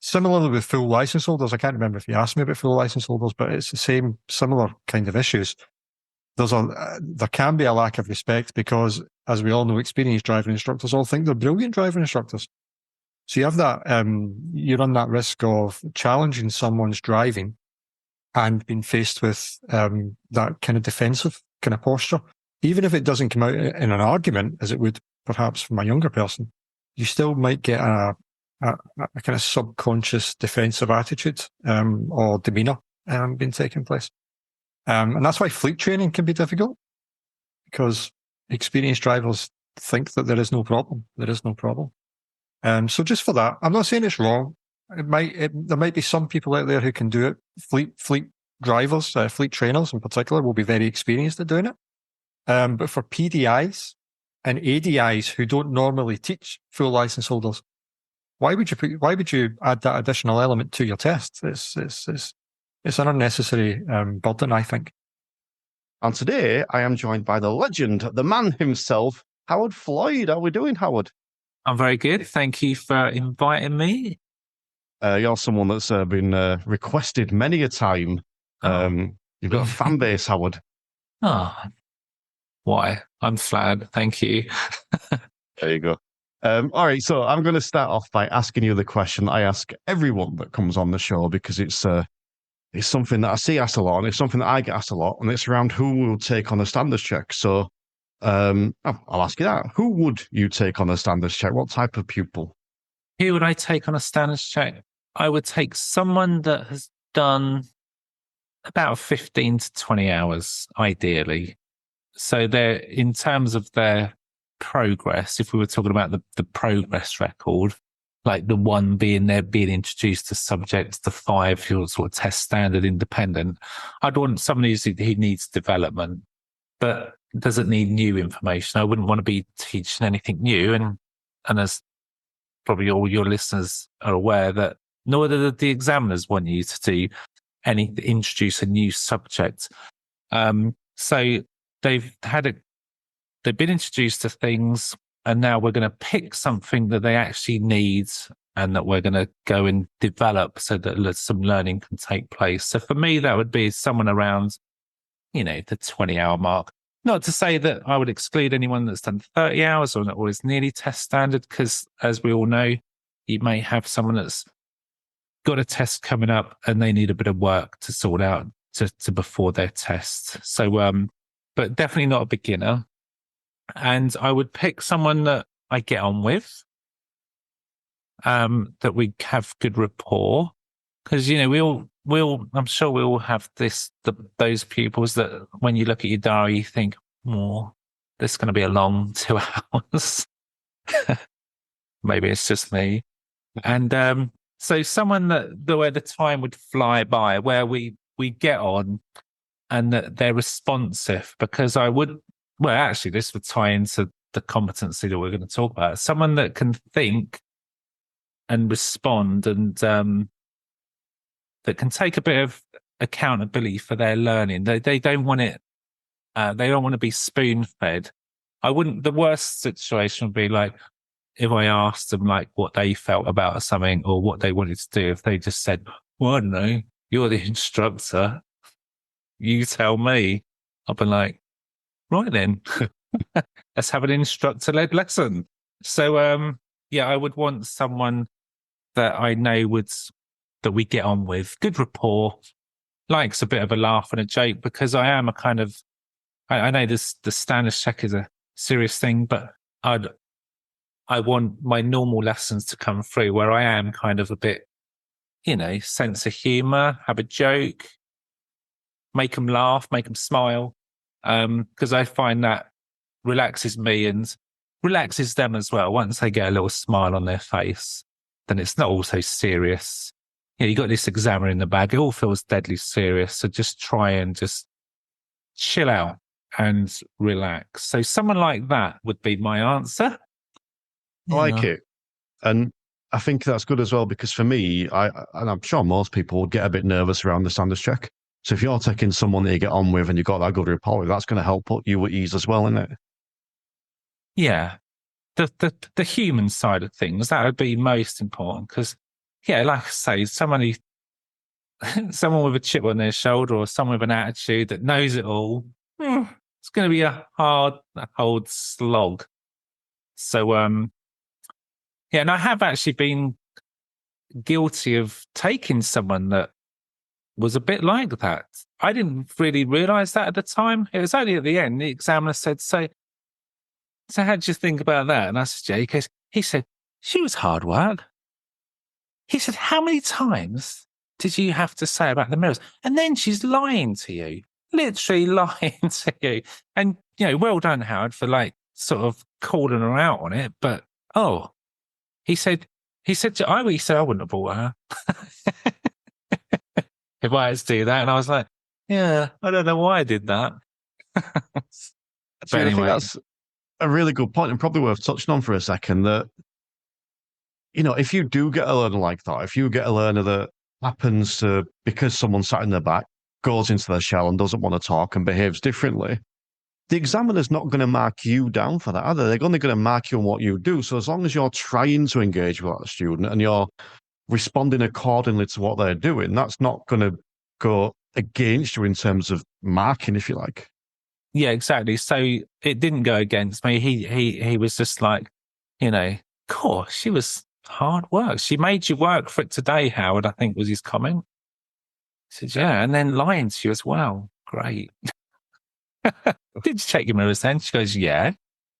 Speaker 11: Similarly with full license holders, I can't remember if you asked me about full license holders, but it's the same, similar kind of issues. There can be a lack of respect because, as we all know, experienced driving instructors all think they're brilliant driving instructors. So you have that, you run that risk of challenging someone's driving and being faced with that kind of defensive kind of posture. Even if it doesn't come out in an argument, as it would perhaps from a younger person, you still might get a kind of subconscious defensive attitude or demeanour being taking place. And that's why fleet training can be difficult, because experienced drivers think that there is no problem. There is no problem. So just for that, I'm not saying it's wrong. There might be some people out there who can do it. Fleet drivers, fleet trainers in particular, will be very experienced at doing it. But for PDIs and ADIs who don't normally teach full license holders, why would you add that additional element to your test? It's an unnecessary burden, I think.
Speaker 2: And today I am joined by the legend, the man himself, Howard Floyd. How are we doing, Howard?
Speaker 12: I'm very good. Thank you for inviting me.
Speaker 2: You're someone that's been requested many a time. You've got a fan base, Howard.
Speaker 12: Oh, why? I'm flattered. Thank you.
Speaker 2: There you go. All right, so I'm going to start off by asking you the question I ask everyone that comes on the show, because it's something that I see asked a lot, and it's something that I get asked a lot, and it's around who will take on a standards check. So I'll ask you that. Who would you take on a standards check? What type of pupil?
Speaker 12: Who would I take on a standards check? I would take someone that has done about 15 to 20 hours, ideally. So they're, in terms of their progress, if we were talking about the progress record, like the one being introduced to subjects, the 5 who sort of test standard independent, I'd want someone who needs development, but doesn't need new information. I wouldn't want to be teaching anything new. And as probably all your listeners are aware, that nor do the examiners want you to introduce a new subject. So they've been introduced to things, and now we're going to pick something that they actually need and that we're going to go and develop so that some learning can take place. So for me, that would be someone around, the 20-hour mark. Not to say that I would exclude anyone that's done 30 hours or is nearly test standard, because as we all know, you may have someone that's got a test coming up and they need a bit of work to sort out to before their test. So, but definitely not a beginner. And I would pick someone that I get on with, that we have good rapport, because I'm sure we all have those pupils that when you look at your diary, you think, this is going to be a long 2 hours. Maybe it's just me. And so someone where the time would fly by, where we get on and that they're responsive, because actually this would tie into the competency that we're going to talk about. Someone that can think and respond and that can take a bit of accountability for their learning. They don't want it. They don't want to be spoon fed. The worst situation would be like if I asked them like what they felt about something or what they wanted to do. If they just said, well, I don't know, you're the instructor. you tell me. I'll be like, right then, let's have an instructor-led lesson. So, yeah, I would want someone that I know that we get on with, good rapport, likes a bit of a laugh and a joke, because I am a kind of, I know the standards check is a serious thing, but I want my normal lessons to come through where I am kind of a bit, sense of humor, have a joke, make them laugh, make them smile. Because I find that relaxes me and relaxes them as well. Once they get a little smile on their face, then it's not all so serious. You got this examiner in the bag. It all feels deadly serious. So just try and just chill out and relax. So someone like that would be my answer.
Speaker 2: I like it. And I think that's good as well, because for me, and I'm sure most people would get a bit nervous around the standards check. So if you're taking someone that you get on with and you've got that good rapport with, that's going to help put you at ease as well, isn't it?
Speaker 12: Yeah. The human side of things, that would be most important, because, like I say, someone with a chip on their shoulder or someone with an attitude that knows it all, it's going to be a hard slog. So, and I have actually been guilty of taking someone that was a bit like that. I didn't really realise that at the time. It was only at the end, the examiner said, so how did you think about that? And I said, yeah, he said, she was hard work. He said, how many times did you have to say about the mirrors? And then she's lying to you, literally lying to you. And, well done, Howard, for sort of calling her out on it. But, he said I wouldn't have bought her if I had to do that. And I was like, yeah, I don't know why I did that. But
Speaker 2: anyway. I think
Speaker 12: anyway,
Speaker 2: that's a really good point, and probably worth touching on for a second, that, if you do get a learner like that, if you get a learner that happens to, because someone sat in their back, goes into their shell and doesn't want to talk and behaves differently, the examiner's not going to mark you down for that, are they? They're only going to mark you on what you do. So as long as you're trying to engage with that student and you're responding accordingly to what they're doing, that's not going to go against you in terms of marking, if you like.
Speaker 12: yeah, exactly. So it didn't go against me. He was just like, cool, she was hard work. She made you work for it today, Howard, I think was his comment. He said, yeah, and then lying to you as well. Great. Did you check your mirrors then? She goes, yeah.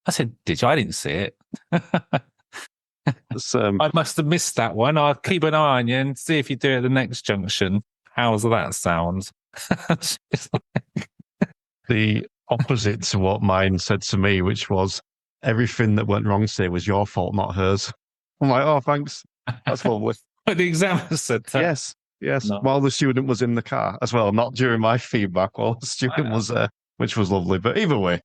Speaker 12: I said, did you? I didn't see it. I must have missed that one. I'll keep an eye on you and see if you do it at the next junction. How's that sound?
Speaker 2: The opposite to what mine said to me, which was, everything that went wrong today was your fault, not hers. I'm like, oh, thanks. That's lovely.
Speaker 12: But the examiner said that.
Speaker 2: Yes.
Speaker 12: No.
Speaker 2: While the student was in the car as well, not during my feedback, while the student was there, which was lovely. But either way,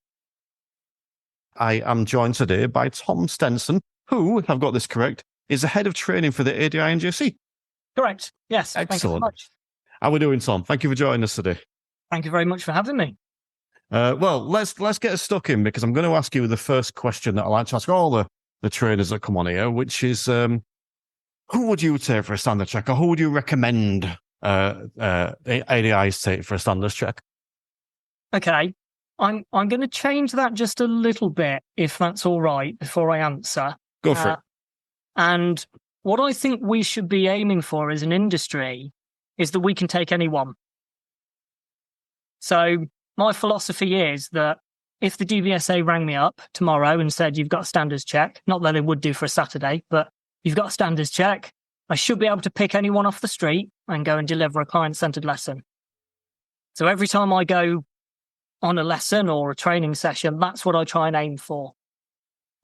Speaker 2: I am joined today by Tom Stenson, who, if I've got this correct, is the head of training for the ADI NJC.
Speaker 13: Correct. Yes.
Speaker 2: Excellent.
Speaker 13: Thank you very much.
Speaker 2: How are we doing, Tom? Thank you for joining us today.
Speaker 13: Thank you very much for having me.
Speaker 2: Well, let's get us stuck in, because I'm going to ask you the first question that I like to ask all the trainers that come on here, which is, who would you take for a standard check, or who would you recommend ADIs take for a standards check?
Speaker 13: Okay. I'm going to change that just a little bit, if that's all right, before I answer.
Speaker 2: Go for it.
Speaker 13: And what I think we should be aiming for as an industry is that we can take anyone. So my philosophy is that if the DVSA rang me up tomorrow and said, you've got a standards check, not that they would do for a Saturday, but you've got a standards check, I should be able to pick anyone off the street and go and deliver a client-centered lesson. So every time I go on a lesson or a training session, that's what I try and aim for.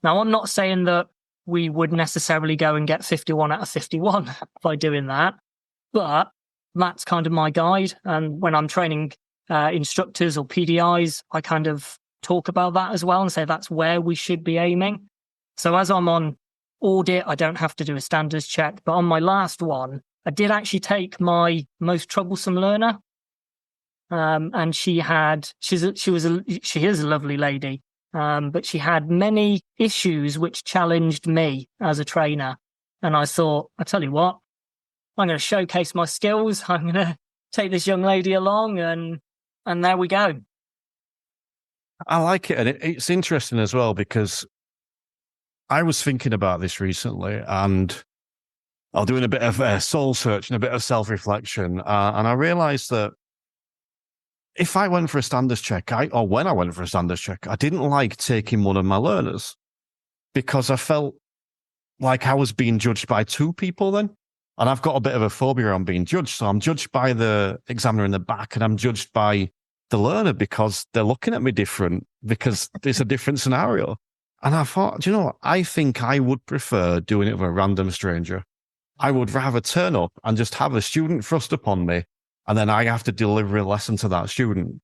Speaker 13: Now, I'm not saying that we would necessarily go and get 51 out of 51 by doing that, but that's kind of my guide. And when I'm training instructors or PDIs, I kind of talk about that as well and say that's where we should be aiming. So as I'm on audit, I don't have to do a standards check, but on my last one, I did actually take my most troublesome learner. And she is a lovely lady, but she had many issues which challenged me as a trainer. And I thought, I tell you what, I'm going to showcase my skills. I'm going to take this young lady along and And there we go.
Speaker 2: I like it. And it's interesting as well because I was thinking about this recently and I'm doing a bit of soul searching, a bit of self-reflection. And I realized that if I went for a standards check, or when I went for a standards check, I didn't like taking one of my learners because I felt like I was being judged by two people then. And I've got a bit of a phobia on being judged. So I'm judged by the examiner in the back and I'm judged by the learner because they're looking at me different because it's a different scenario. And I thought, do you know what? I think I would prefer doing it with a random stranger. I would rather turn up and just have a student thrust upon me and then I have to deliver a lesson to that student.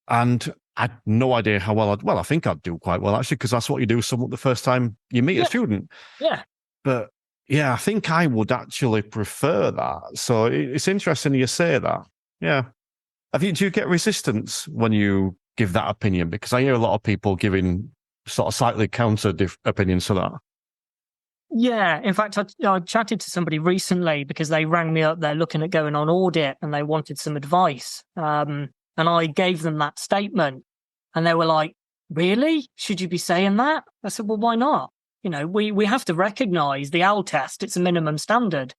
Speaker 2: And I had no idea how well I think I'd do quite well actually, because that's what you do the first time you meet a student.
Speaker 13: Yeah.
Speaker 2: But yeah, I think I would actually prefer that. So it's interesting you say that. Yeah. Do you get resistance when you give that opinion? Because I hear a lot of people giving sort of slightly counter opinions to that.
Speaker 13: Yeah. In fact, I chatted to somebody recently because they rang me up. They're looking at going on audit and they wanted some advice. And I gave them that statement and they were like, really? Should you be saying that? I said, well, why not? We have to recognize the OWL test. It's a minimum standard.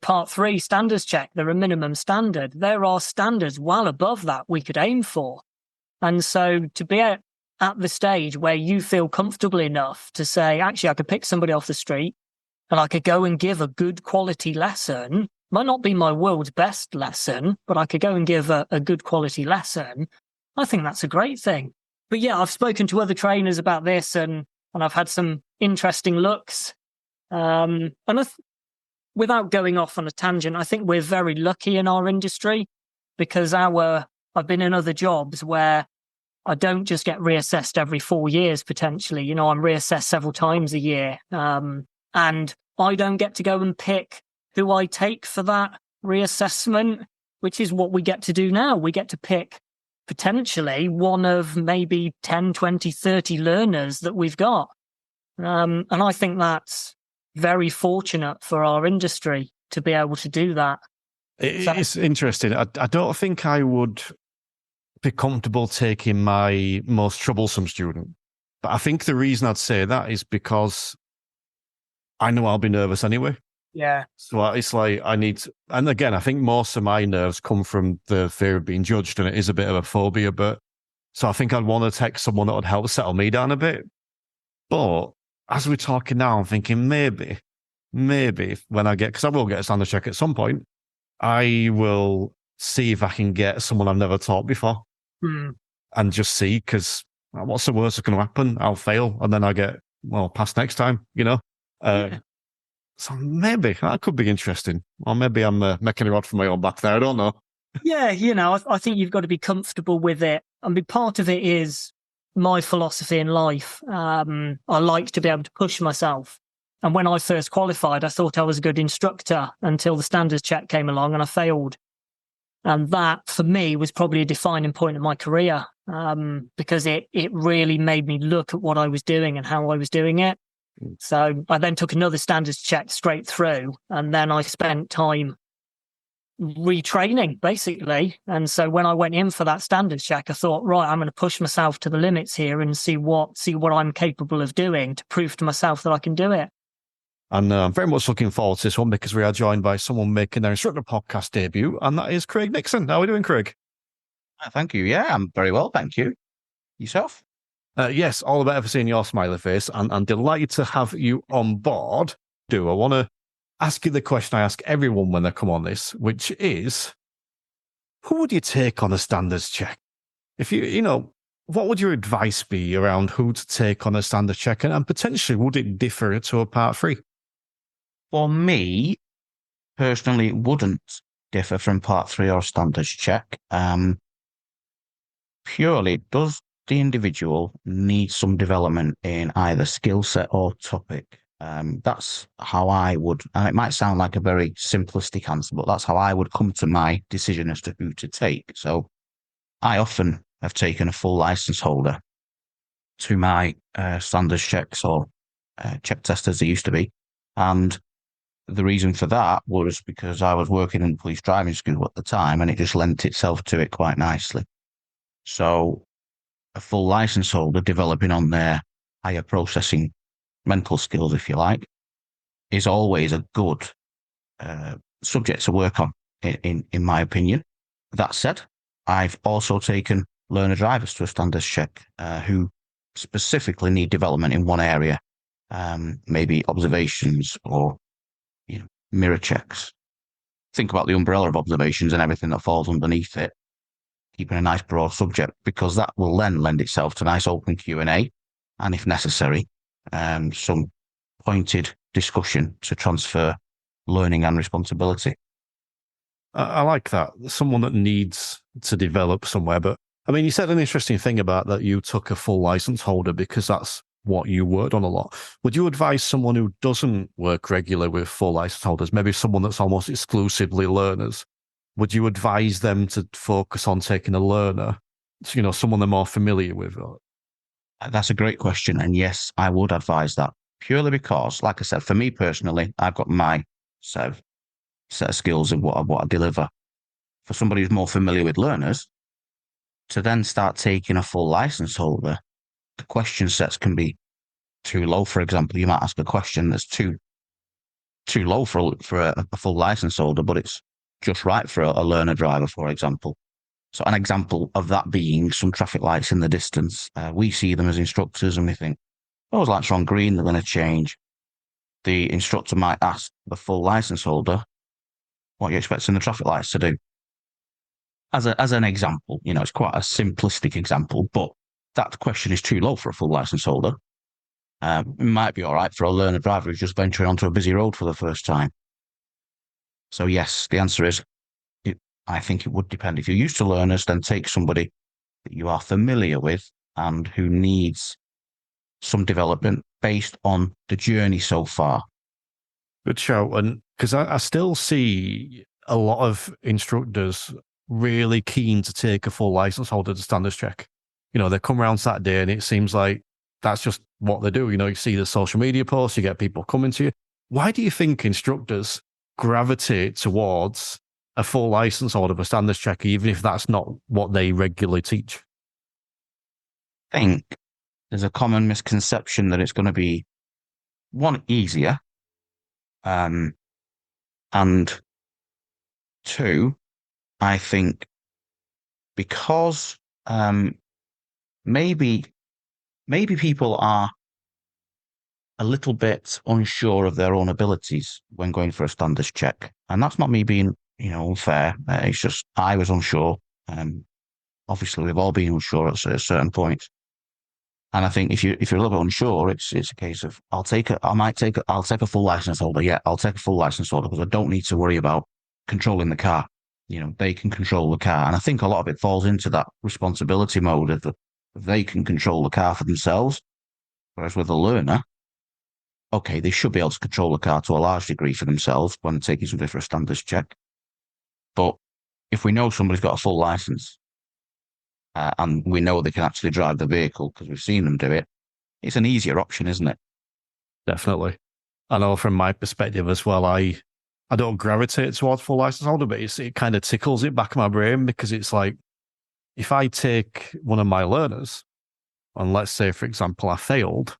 Speaker 13: Part 3 standards check, they're a minimum standard. There are standards well above that we could aim for. And so to be at the stage where you feel comfortable enough to say, actually, I could pick somebody off the street and I could go and give a good quality lesson, might not be my world's best lesson, but I could go and give a good quality lesson. I think that's a great thing. But yeah, I've spoken to other trainers about this and I've had some interesting looks. Without going off on a tangent, I think we're very lucky in our industry because I've been in other jobs where I don't just get reassessed every 4 years, potentially. I'm reassessed several times a year. And I don't get to go and pick who I take for that reassessment, which is what we get to do now. We get to pick potentially one of maybe 10, 20, 30 learners that we've got. And I think that's very fortunate for our industry to be able to do that.
Speaker 2: It's interesting. I don't think I would be comfortable taking my most troublesome student. But I think the reason I'd say that is because I know I'll be nervous anyway.
Speaker 13: Yeah.
Speaker 2: So it's like and again, I think most of my nerves come from the fear of being judged and it is a bit of a phobia. But so I think I'd want to take someone that would help settle me down a bit. But as we're talking now, I'm thinking maybe when because I will get a standard check at some point, I will see if I can get someone I've never taught before and just see, because what's the worst that's going to happen? I'll fail and then I get, pass next time, So maybe that could be interesting. Or maybe I'm making a rod for my own back there. I don't know.
Speaker 13: Yeah, I think you've got to be comfortable with it. I mean, part of it is my philosophy in life. I like to be able to push myself. And when I first qualified, I thought I was a good instructor until the standards check came along and I failed. And that, for me, was probably a defining point in my career because it really made me look at what I was doing and how I was doing it. So I then took another standards check straight through, and then I spent time retraining, basically. And so when I went in for that standards check, I thought, right, I'm going to push myself to the limits here and see what I'm capable of doing to prove to myself that I can do it.
Speaker 2: And I'm very much looking forward to this one because we are joined by someone making their Instructor podcast debut, and that is Craig Nixon. How are we doing, Craig?
Speaker 14: Thank you. Yeah, I'm very well, thank you. Yourself?
Speaker 2: Yes, all the better for seeing your smiley face, and I'm delighted to have you on board. I want to ask you the question I ask everyone when they come on this, which is, who would you take on a standards check? If what would your advice be around who to take on a standards check, and potentially would it differ to a part 3?
Speaker 14: For me, personally, it wouldn't differ from part 3 or standards check. Purely, does the individual need some development in either skill set or topic? That's how I would, and it might sound like a very simplistic answer, but that's how I would come to my decision as to who to take. So I often have taken a full license holder to my standards checks or check test as they used to be. And the reason for that was because I was working in police driving school at the time, and it just lent itself to it quite nicely. So a full license holder developing on their higher processing mental skills, if you like, is always a good subject to work on, in my opinion. That said, I've also taken learner drivers to a standards check who specifically need development in one area, maybe observations or mirror checks. Think about the umbrella of observations and everything that falls underneath it, keeping a nice broad subject, because that will then lend itself to nice open Q&A, and if necessary, some pointed discussion to transfer learning and responsibility.
Speaker 2: I like that. Someone that needs to develop somewhere. But I mean, you said an interesting thing about that you took a full license holder because that's what you worked on a lot. Would you advise someone who doesn't work regularly with full license holders, maybe someone that's almost exclusively learners, would you advise them to focus on taking a learner, someone they're more familiar with?
Speaker 14: That's a great question. And yes, I would advise that, purely because, like I said, for me personally, I've got my set of skills of what I deliver. For somebody who's more familiar with learners, to then start taking a full license holder, the question sets can be too low. For example, you might ask a question that's too low for a full license holder, but it's just right for a learner driver, for example. So an example of that being some traffic lights in the distance. We see them as instructors and we think, those lights are on green, they're going to change. The instructor might ask the full license holder, what are you expecting the traffic lights to do? As an example, it's quite a simplistic example, but that question is too low for a full license holder. It might be all right for a learner driver who's just venturing onto a busy road for the first time. So yes, the answer is, I think it would depend. If you're used to learners, then take somebody that you are familiar with and who needs some development based on the journey so far.
Speaker 2: Good shout. And because I still see a lot of instructors really keen to take a full license holder to standards check. They come around Saturday and it seems like that's just what they do. You see the social media posts, you get people coming to you. Why do you think instructors gravitate towards a full license holder for standards check, even if that's not what they regularly teach?
Speaker 14: I think there's a common misconception that it's going to be, one, easier, and two, I think because maybe people are a little bit unsure of their own abilities when going for a standards check. And that's not me being, unfair. It's just I was unsure. Obviously, we've all been unsure at certain points. And I think if you're a little bit unsure, it's a case of I'll take a full license holder. Yeah, I'll take a full license holder because I don't need to worry about controlling the car. They can control the car. And I think a lot of it falls into that responsibility mode of they can control the car for themselves. Whereas with a learner, okay, they should be able to control the car to a large degree for themselves when taking somebody for a standards check. But if we know somebody's got a full license and we know they can actually drive the vehicle because we've seen them do it, it's an easier option, isn't it?
Speaker 2: Definitely. I know from my perspective as well, I don't gravitate towards full license holder, but it kind of tickles it back in my brain because it's like, if I take one of my learners and let's say, for example, I failed,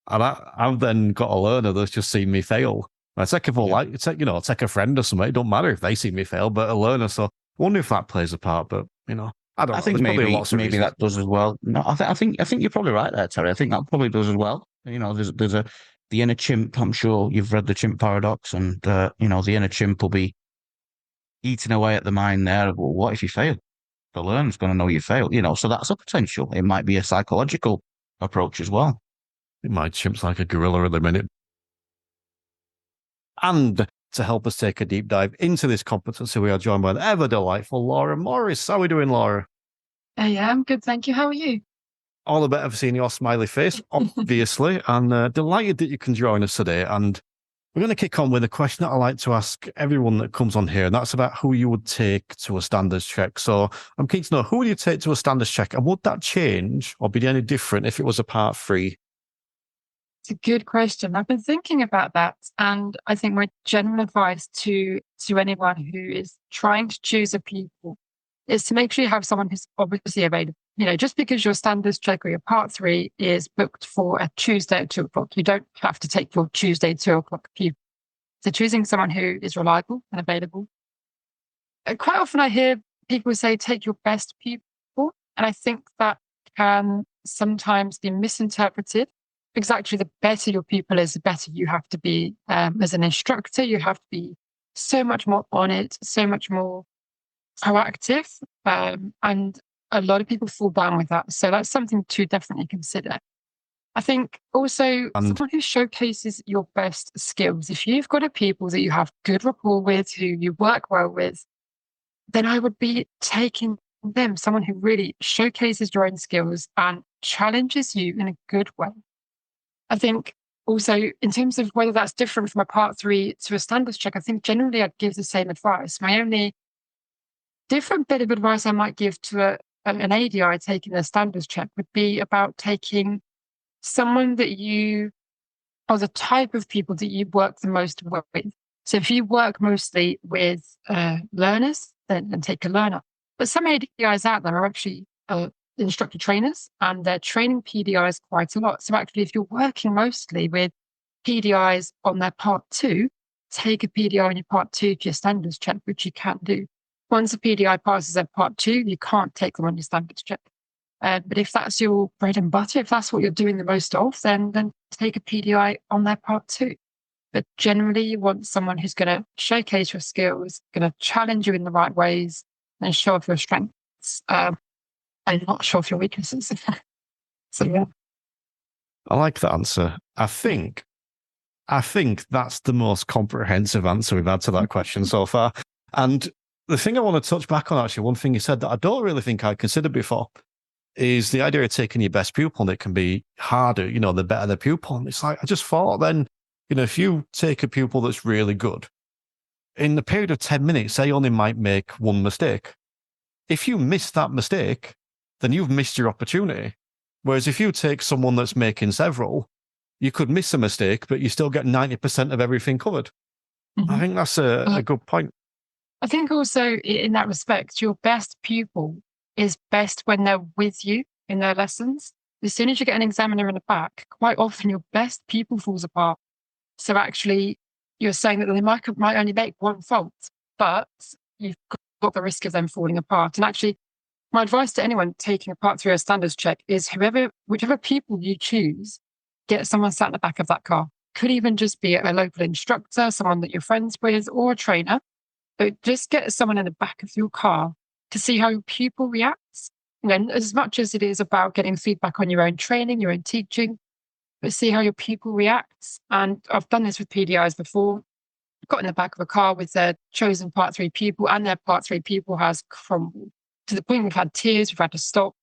Speaker 2: and I've then got a learner that's just seen me fail. I take a full take a friend or something. It don't matter if they see me fail, but a learner. So I wonder if that plays a part. But I don't know.
Speaker 14: I think maybe that does as well. No, I think you're probably right there, Terry. I think that probably does as well. There's the inner chimp. I'm sure you've read the chimp paradox, and the inner chimp will be eating away at the mind there. Well, what if you fail? The learner's going to know you failed. So that's a potential. It might be a psychological approach as well.
Speaker 2: My chimp's like a gorilla at the minute. And to help us take a deep dive into this competency, we are joined by the ever delightful Laura Morris. How are we doing, Laura?
Speaker 15: Yeah, I'm good, thank you. How are you?
Speaker 2: All the better for seeing your smiley face, obviously, and delighted that you can join us today. And we're going to kick on with a question that I like to ask everyone that comes on here, and that's about who you would take to a standards check. So I'm keen to know, who would you take to a standards check, and would that change or be any different if it was a part 3?
Speaker 15: It's a good question. I've been thinking about that, and I think my general advice to anyone who is trying to choose a pupil is to make sure you have someone who's obviously available. You know, just because your standards check or your part 3 is booked for a Tuesday at 2:00, you don't have to take your Tuesday 2:00 pupil. So choosing someone who is reliable and available. Quite often I hear people say, take your best pupil. And I think that can sometimes be misinterpreted, because actually the better your pupil is, the better you have to be as an instructor. You have to be so much more on it, so much more proactive. And a lot of people fall down with that. So that's something to definitely consider. I think also someone who showcases your best skills. If you've got a pupil that you have good rapport with, who you work well with, then I would be taking them, someone who really showcases your own skills and challenges you in a good way. I think also in terms of whether that's different from a part 3 to a standards check, I think generally I'd give the same advice. My only different bit of advice I might give to an ADI taking a standards check would be about taking someone that you, or the type of people that you work the most with. So if you work mostly with learners, then take a learner. But some ADIs out there are actually instructor trainers, and they're training PDIs quite a lot. So actually, if you're working mostly with PDIs on their part 2, take a PDI on your part 2 for your standards check, which you can do. Once a PDI passes their part 2, you can't take them on your standards check. But if that's your bread and butter, if that's what you're doing the most of, then take a PDI on their part 2. But generally, you want someone who's going to showcase your skills, going to challenge you in the right ways, and show off your strengths, and not show off your weaknesses. So, yeah.
Speaker 2: I like that answer. I think that's the most comprehensive answer we've had to that question so far. And the thing I want to touch back on, actually, one thing you said that I don't really think I'd considered before, is the idea of taking your best pupil. And it can be harder, the better the pupil. And it's like, I just thought then, if you take a pupil that's really good, in the period of 10 minutes, they only might make one mistake. If you miss that mistake, then you've missed your opportunity. Whereas if you take someone that's making several, you could miss a mistake, but you still get 90% of everything covered. Mm-hmm. I think that's a good point.
Speaker 15: I think also in that respect, your best pupil is best when they're with you in their lessons. As soon as you get an examiner in the back, quite often your best pupil falls apart. So actually, you're saying that they might only make one fault, but you've got the risk of them falling apart. And actually, my advice to anyone taking a part 3 or standards check is whichever pupil you choose, get someone sat in the back of that car. Could even just be a local instructor, someone that you're friends with, or a trainer. But just get someone in the back of your car to see how your pupil reacts. As much as it is about getting feedback on your own training, your own teaching, but see how your pupil reacts. And I've done this with PDIs before. Got in the back of a car with their chosen part 3 pupil, and their part 3 pupil has crumbled to the point we've had tears, we've had to stop.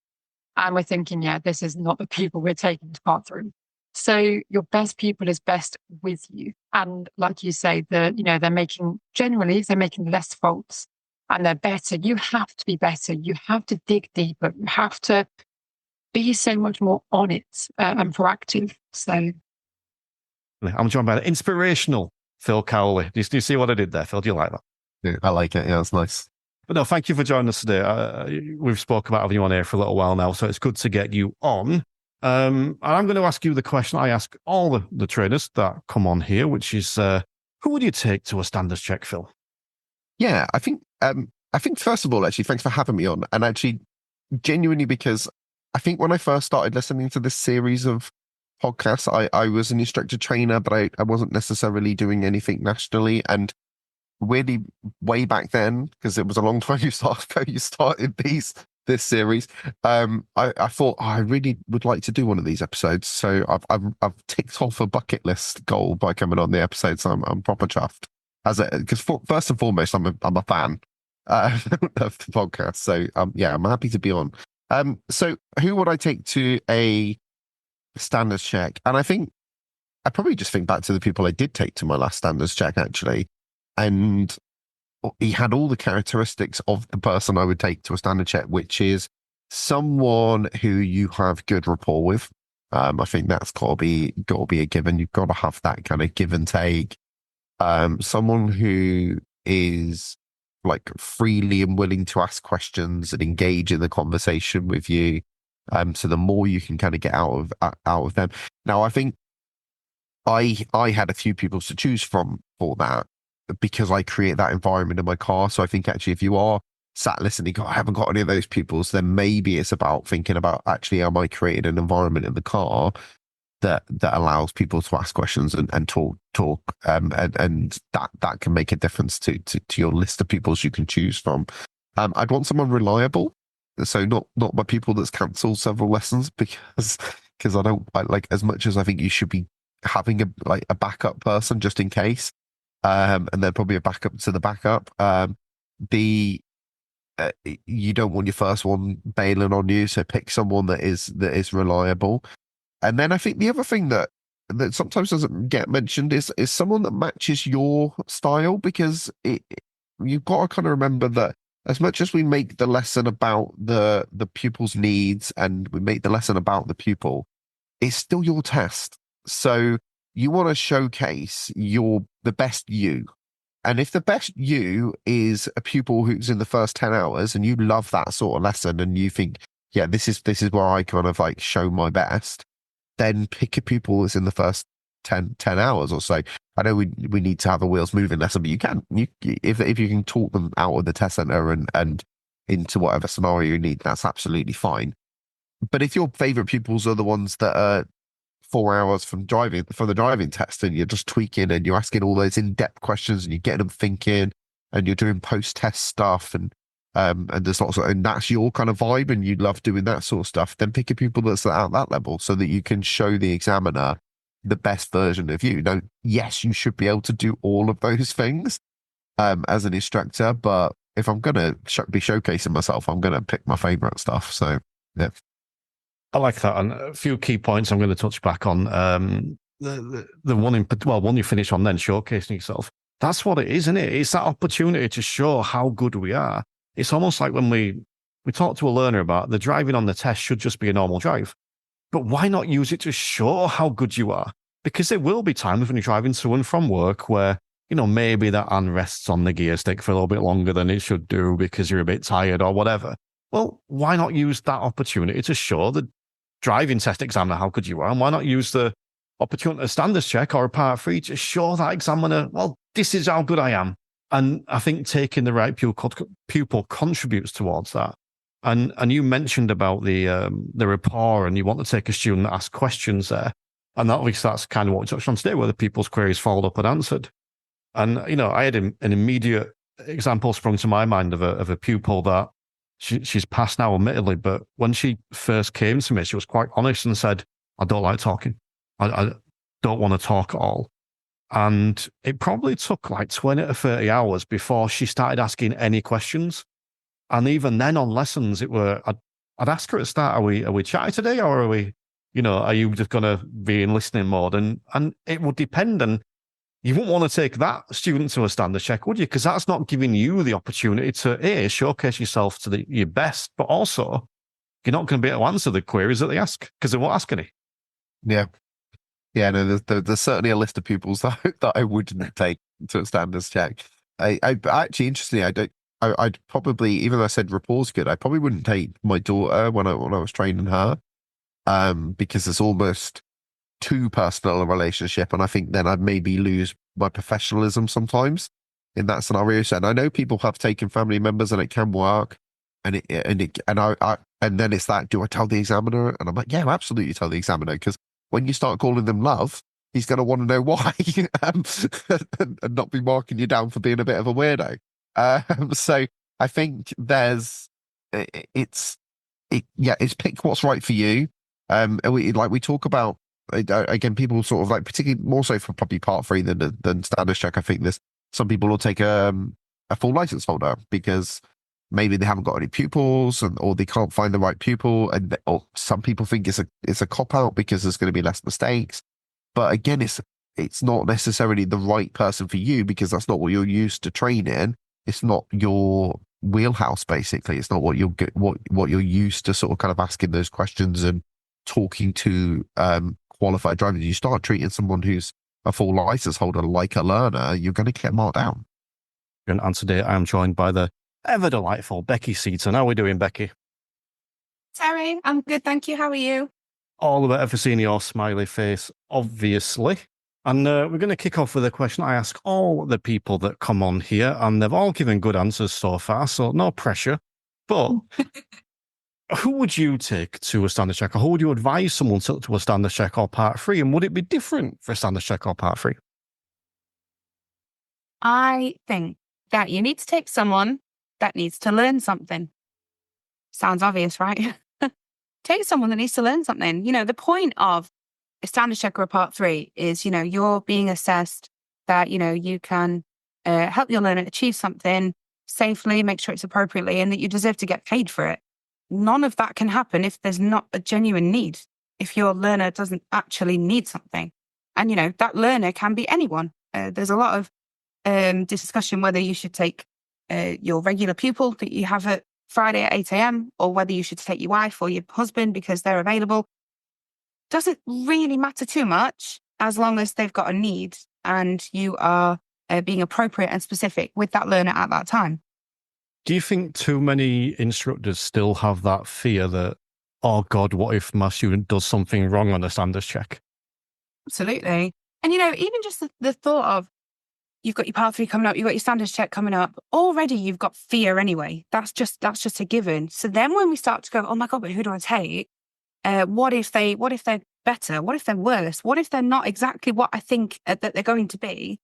Speaker 15: And we're thinking, this is not the pupil we're taking to part 3. So your best pupil is best with you. And like you say, they're making less faults and they're better. You have to be better. You have to dig deeper. You have to be so much more on it and proactive. So
Speaker 2: I'm joined by the inspirational Phil Cowley. Do you see what I did there, Phil? Do you like that?
Speaker 4: Yeah, I like it. Yeah, it's nice.
Speaker 2: But no, thank you for joining us today. We've spoken about having you on here for a little while now, so it's good to get you on. And I'm going to ask you the question I ask all the trainers that come on here, which is, who would you take to a standards check, Phil?
Speaker 4: Yeah, I think first of all, actually, thanks for having me on. And actually, genuinely, because I think when I first started listening to this series of podcasts, I was an instructor trainer, but I wasn't necessarily doing anything nationally. And really way back then, because it was a long time you started this series, I thought I really would like to do one of these episodes. So I've ticked off a bucket list goal by coming on the episode. So I'm proper chuffed. Because first and foremost, I'm a fan of the podcast. So I'm happy to be on. So who would I take to a standards check? And I think I probably just think back to the people I did take to my last standards check, actually. And he had all the characteristics of the person I would take to a standard check, which is someone who you have good rapport with,
Speaker 16: I think that's got to be a given. You've got to have that kind of give and take. Someone who is like freely and willing to ask questions and engage in the conversation with you. So the more you can kind of get out of them. Now, I think I had a few people to choose from for that because I create that environment in my car. So I think actually, if you are sat listening, I haven't got any of those pupils, then maybe it's about thinking about actually, am I creating an environment in the car that allows people to ask questions and talk, and that can make a difference to your list of pupils you can choose from. I'd want someone reliable, so not my pupil that's cancelled several lessons because I like, as much as I think you should be having a backup person just in case, and then probably a backup to the backup. You don't want your first one bailing on you, so pick someone that is reliable. And then I think the other thing that sometimes doesn't get mentioned is someone that matches your style, because you've got to kind of remember that as much as we make the lesson about the pupil's needs and we make the lesson about the pupil, it's still your test. So you want to showcase the best you. And if the best you is a pupil who's in the first 10 hours and you love that sort of lesson and you think, yeah, this is where I kind of like show my best, then pick a pupil that's in the first 10 hours or so. I know we need to have a wheels moving lesson, but if you can talk them out of the test center and into whatever scenario you need, that's absolutely fine. But if your favorite pupils are the ones that are 4 hours from the driving test, and you're just tweaking and you're asking all those in-depth questions and you're getting them thinking and you're doing post-test stuff and there's lots of, and that's your kind of vibe and you love doing that sort of stuff, then pick a pupil that's at that level so that you can show the examiner the best version of you. Now, yes, you should be able to do all of those things as an instructor, but if I'm going to be showcasing myself, I'm going to pick my favorite stuff. So, yeah.
Speaker 2: I like that. And a few key points I'm going to touch back on. The one you finish on then, showcasing yourself. That's what it is, isn't it? It's that opportunity to show how good we are. It's almost like when we talk to a learner about the driving on the test should just be a normal drive. But why not use it to show how good you are? Because there will be times when you're driving to and from work where, maybe that hand rests on the gear stick for a little bit longer than it should do because you're a bit tired or whatever. Well, why not use that opportunity to show the driving test examiner how good you are? And why not use the opportunity to standards check or a part 3 to show that examiner, well, this is how good I am. And I think taking the right pupil contributes towards that. And you mentioned about the rapport, and you want to take a student that asks questions there. And obviously that's kind of what we touched on today, where the pupil's queries followed up and answered. And, I had an immediate example sprung to my mind of a pupil that she's passed now, admittedly, but when she first came to me, she was quite honest and said, I don't like talking. I don't want to talk at all. And it probably took like 20 to 30 hours before she started asking any questions. And even then on lessons, I'd ask her at the start, are we chatting today, or are you just going to be in listening mode? And it would depend. And you wouldn't want to take that student to a standard check, would you? Because that's not giving you the opportunity to showcase yourself to your best, but also you're not going to be able to answer the queries that they ask because they won't ask any.
Speaker 16: Yeah. Yeah, no, there's certainly a list of pupils that I wouldn't take to a standards check. I actually, interestingly, I'd probably, even though I said rapport's good, I probably wouldn't take my daughter when I was training her, because it's almost too personal a relationship, and I think then I'd maybe lose my professionalism sometimes in that scenario. So, and I know people have taken family members, and it can work, and then it's that, do I tell the examiner? And I'm like, yeah, absolutely tell the examiner, because when you start calling them love, he's going to want to know why, and not be marking you down for being a bit of a weirdo. So I think it's pick what's right for you. We talk about, again, people sort of like, particularly more so for probably part 3 than standards check. I think there's some people will take a full license holder because maybe they haven't got any pupils, or they can't find the right pupil, or some people think it's a cop out because there's going to be less mistakes. But again, it's not necessarily the right person for you because that's not what you're used to training. It's not your wheelhouse, basically. It's not what you're used to sort of kind of asking those questions and talking to qualified drivers, you start treating someone who's a full license holder like a learner, you're going to get marked down.
Speaker 11: And today I'm joined by the ever delightful Becky Seaton. How are we doing, Becky?
Speaker 17: Terry, I'm good, thank you. How are you?
Speaker 11: All the better for seeing your smiley face, obviously. And we're going to kick off with a question I ask all the people that come on here, and they've all given good answers so far, so no pressure. But who would you take to a standards check, or who would you advise someone to a standards check or part 3? And would it be different for a standards check or part 3?
Speaker 17: I think that you need to take someone that needs to learn something. Sounds obvious, right? Take someone that needs to learn something. You know, the point of a standards check or a part 3 is, you know, you're being assessed that, you know, you can help your learner achieve something safely, make sure it's appropriately, and that you deserve to get paid for it. None of that can happen if there's not a genuine need, if your learner doesn't actually need something. And, you know, that learner can be anyone. There's a lot of discussion whether you should take your regular pupil that you have at Friday at 8 a.m. or whether you should take your wife or your husband because they're available. Doesn't really matter too much as long as they've got a need and you are being appropriate and specific with that learner at that time.
Speaker 11: Do you think too many instructors still have that fear that, oh God, what if my student does something wrong on a standards check?
Speaker 17: Absolutely. And, you know, even just the thought of, you've got your part 3 coming up, you've got your standards check coming up. Already you've got fear anyway. That's just a given. So then when we start to go, oh my God, but who do I take? What if they're better? What if they're worse? What if they're not exactly what I think that they're going to be?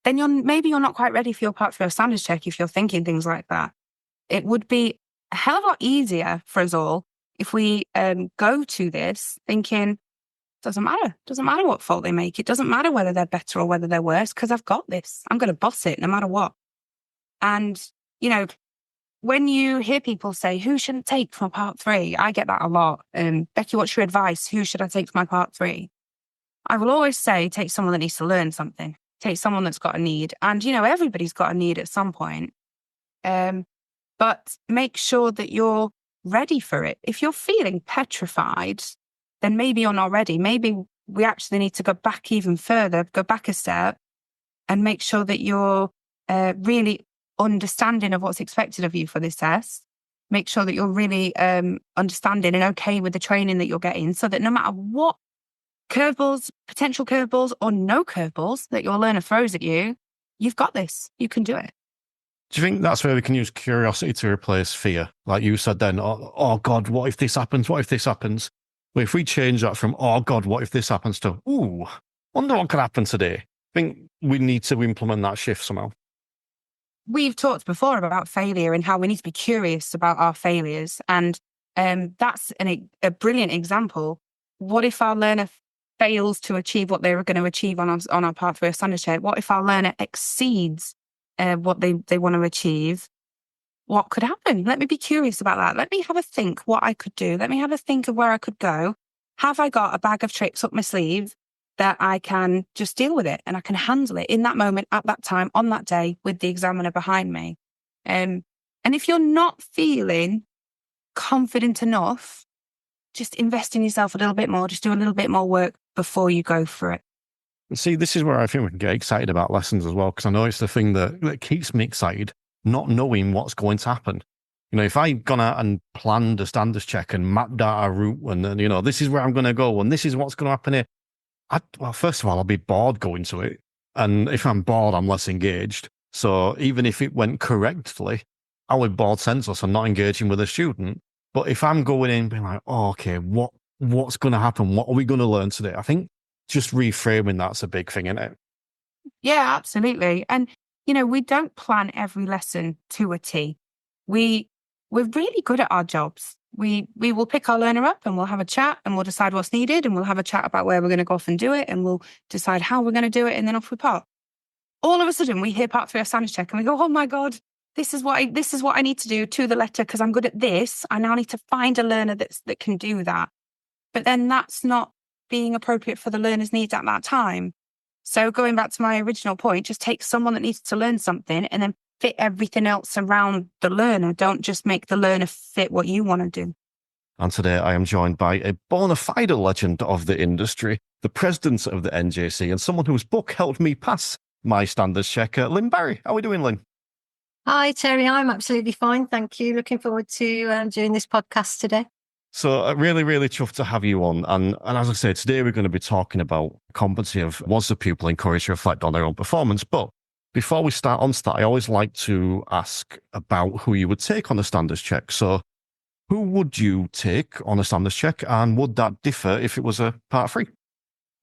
Speaker 17: Then you're not quite ready for your part 3 standards check if you're thinking things like that. It would be a hell of a lot easier for us all if we go to this thinking, doesn't matter what fault they make. It doesn't matter whether they're better or whether they're worse, because I've got this. I'm going to boss it no matter what. And, you know, when you hear people say, who should I take for part 3? I get that a lot. Becky, what's your advice? Who should I take for my part 3? I will always say, take someone that needs to learn something. Take someone that's got a need. And, you know, everybody's got a need at some point. But make sure that you're ready for it. If you're feeling petrified, then maybe you're not ready. Maybe we actually need to go back even further, go back a step and make sure that you're really understanding of what's expected of you for this test. Make sure that you're really understanding and okay with the training that you're getting so that no matter what curveballs, potential curveballs or no curveballs that your learner throws at you, you've got this. You can do it.
Speaker 11: Do you think that's where we can use curiosity to replace fear? Like you said then, oh God, what if this happens? What if this happens? Well, if we change that from, oh God, what if this happens to, ooh, wonder what could happen today? I think we need to implement that shift somehow.
Speaker 17: We've talked before about failure and how we need to be curious about our failures. And that's a brilliant example. What if our learner fails to achieve what they were going to achieve on our part 3 standards check? What if our learner exceeds what they want to achieve? What could happen? Let me be curious about that. Let me have a think what I could do. Let me have a think of where I could go. Have I got a bag of tricks up my sleeve that I can just deal with it and I can handle it in that moment, at that time, on that day with the examiner behind me? And if you're not feeling confident enough, just invest in yourself a little bit more. Just do a little bit more work before you go for it.
Speaker 11: See, this is where I think we can get excited about lessons as well, because I know it's the thing that keeps me excited, not knowing what's going to happen. You know, if I've gone out and planned a standards check and mapped out a route and, you know, this is where I'm going to go and this is what's going to happen here. Well, first of all, I'll be bored going to it. And if I'm bored, I'm less engaged. So even if it went correctly, I'll be bored senseless and not engaging with a student. But if I'm going in being like, oh, okay, what's going to happen? What are we going to learn today? I think just reframing that's a big thing, isn't it?
Speaker 17: Yeah, absolutely. And, you know, we don't plan every lesson to a T. We're really good at our jobs. We will pick our learner up and we'll have a chat and we'll decide what's needed and we'll have a chat about where we're going to go off and do it and we'll decide how we're going to do it and then off we part. All of a sudden we hear part 3 of standards check and we go, oh my God, this is what I need to do to the letter because I'm good at this. I now need to find a learner that can do that. But then that's not being appropriate for the learner's needs at that time. So going back to my original point, just take someone that needs to learn something and then fit everything else around the learner. Don't just make the learner fit what you want to do.
Speaker 2: And today I am joined by a bona fide legend of the industry, the president of the NJC, and someone whose book helped me pass my standards check, Lynn Barry. How are we doing, Lynn?
Speaker 18: Hi, Terry. I'm absolutely fine. Thank you. Looking forward to doing this podcast today.
Speaker 2: So really, really chuffed to have you on. And as I say, today we're going to be talking about competency of was the pupil encouraged to reflect on their own performance. But before we start on that, I always like to ask about who you would take on a standards check. So who would you take on a standards check, and would that differ if it was a part 3?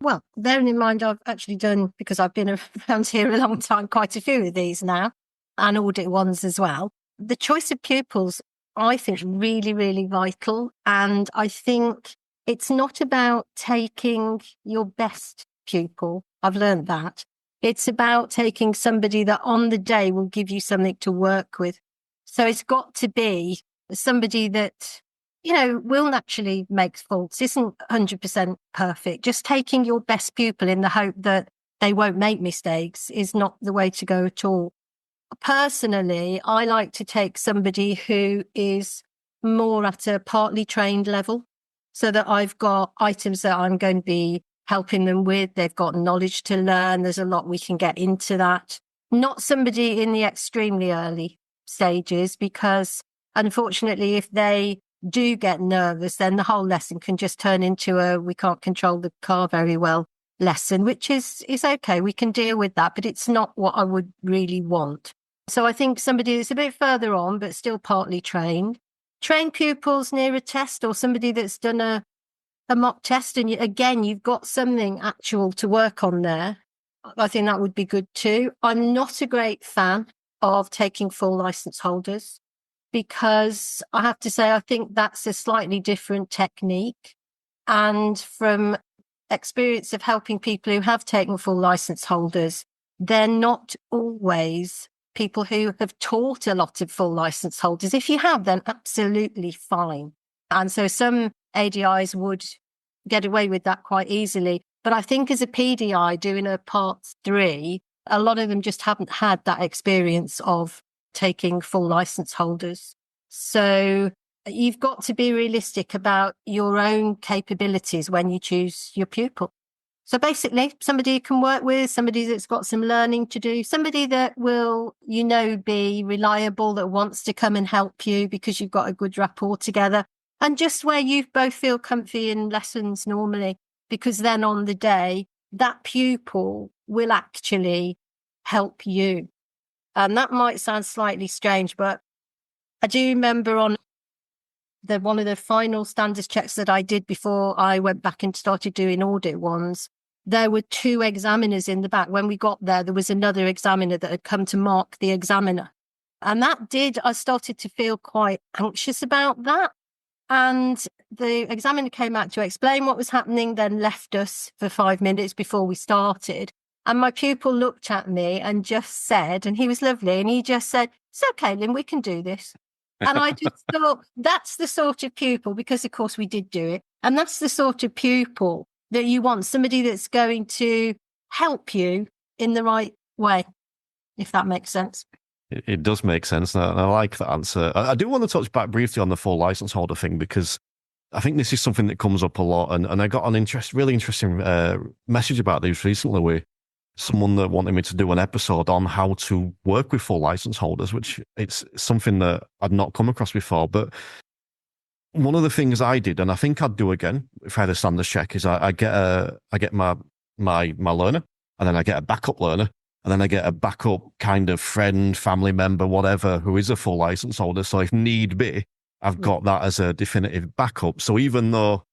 Speaker 18: Well, bearing in mind I've actually done, because I've been around here a long time, quite a few of these now, and audit ones as well. The choice of pupils, I think, really, really vital. And I think it's not about taking your best pupil. I've learned that. It's about taking somebody that on the day will give you something to work with. So it's got to be somebody that, you know, will naturally make faults, isn't 100% perfect. Just taking your best pupil in the hope that they won't make mistakes is not the way to go at all. Personally, I like to take somebody who is more at a partly trained level, so that I've got items that I'm going to be helping them with. They've got knowledge to learn. There's a lot we can get into that. Not somebody in the extremely early stages, because unfortunately, if they do get nervous, then the whole lesson can just turn into a we can't control the car very well lesson, which is okay. We can deal with that, but it's not what I would really want. So I think somebody that's a bit further on, but still partly trained. Trained pupils near a test, or somebody that's done a mock test, and again, you've got something actual to work on there. I think that would be good too. I'm not a great fan of taking full license holders, because I have to say, I think that's a slightly different technique. And from experience of helping people who have taken full license holders, they're not always people who have taught a lot of full license holders. If you have, then absolutely fine. And so some ADIs would get away with that quite easily. But I think as a PDI doing a part 3, a lot of them just haven't had that experience of taking full license holders. So you've got to be realistic about your own capabilities when you choose your pupil. So basically, somebody you can work with, somebody that's got some learning to do, somebody that will, you know, be reliable, that wants to come and help you because you've got a good rapport together, and just where you both feel comfy in lessons normally, because then on the day, that pupil will actually help you. And that might sound slightly strange, but I do remember on one of the final standards checks that I did before I went back and started doing audit ones, there were 2 examiners in the back. When we got there was another examiner that had come to mark the examiner. And I started to feel quite anxious about that. And the examiner came out to explain what was happening, then left us for 5 minutes before we started. And my pupil looked at me and just said, and he was lovely, and he just said, "It's okay, Lynn, we can do this." And I just thought, that's the sort of pupil, because of course we did do it. And that's the sort of pupil that you want, somebody that's going to help you in the right way, if that makes sense.
Speaker 2: It does make sense. And I like that answer. I do want to touch back briefly on the full license holder thing, because I think this is something that comes up a lot. And I got an really interesting message about this recently, where someone that wanted me to do an episode on how to work with full license holders, which it's something that I'd not come across before. But one of the things I did, and I think I'd do again if I had a standards check, is I get my learner, and then I get a backup learner, and then I get a backup kind of friend, family member, whatever, who is a full license holder. So if need be, I've got that as a definitive backup. So even though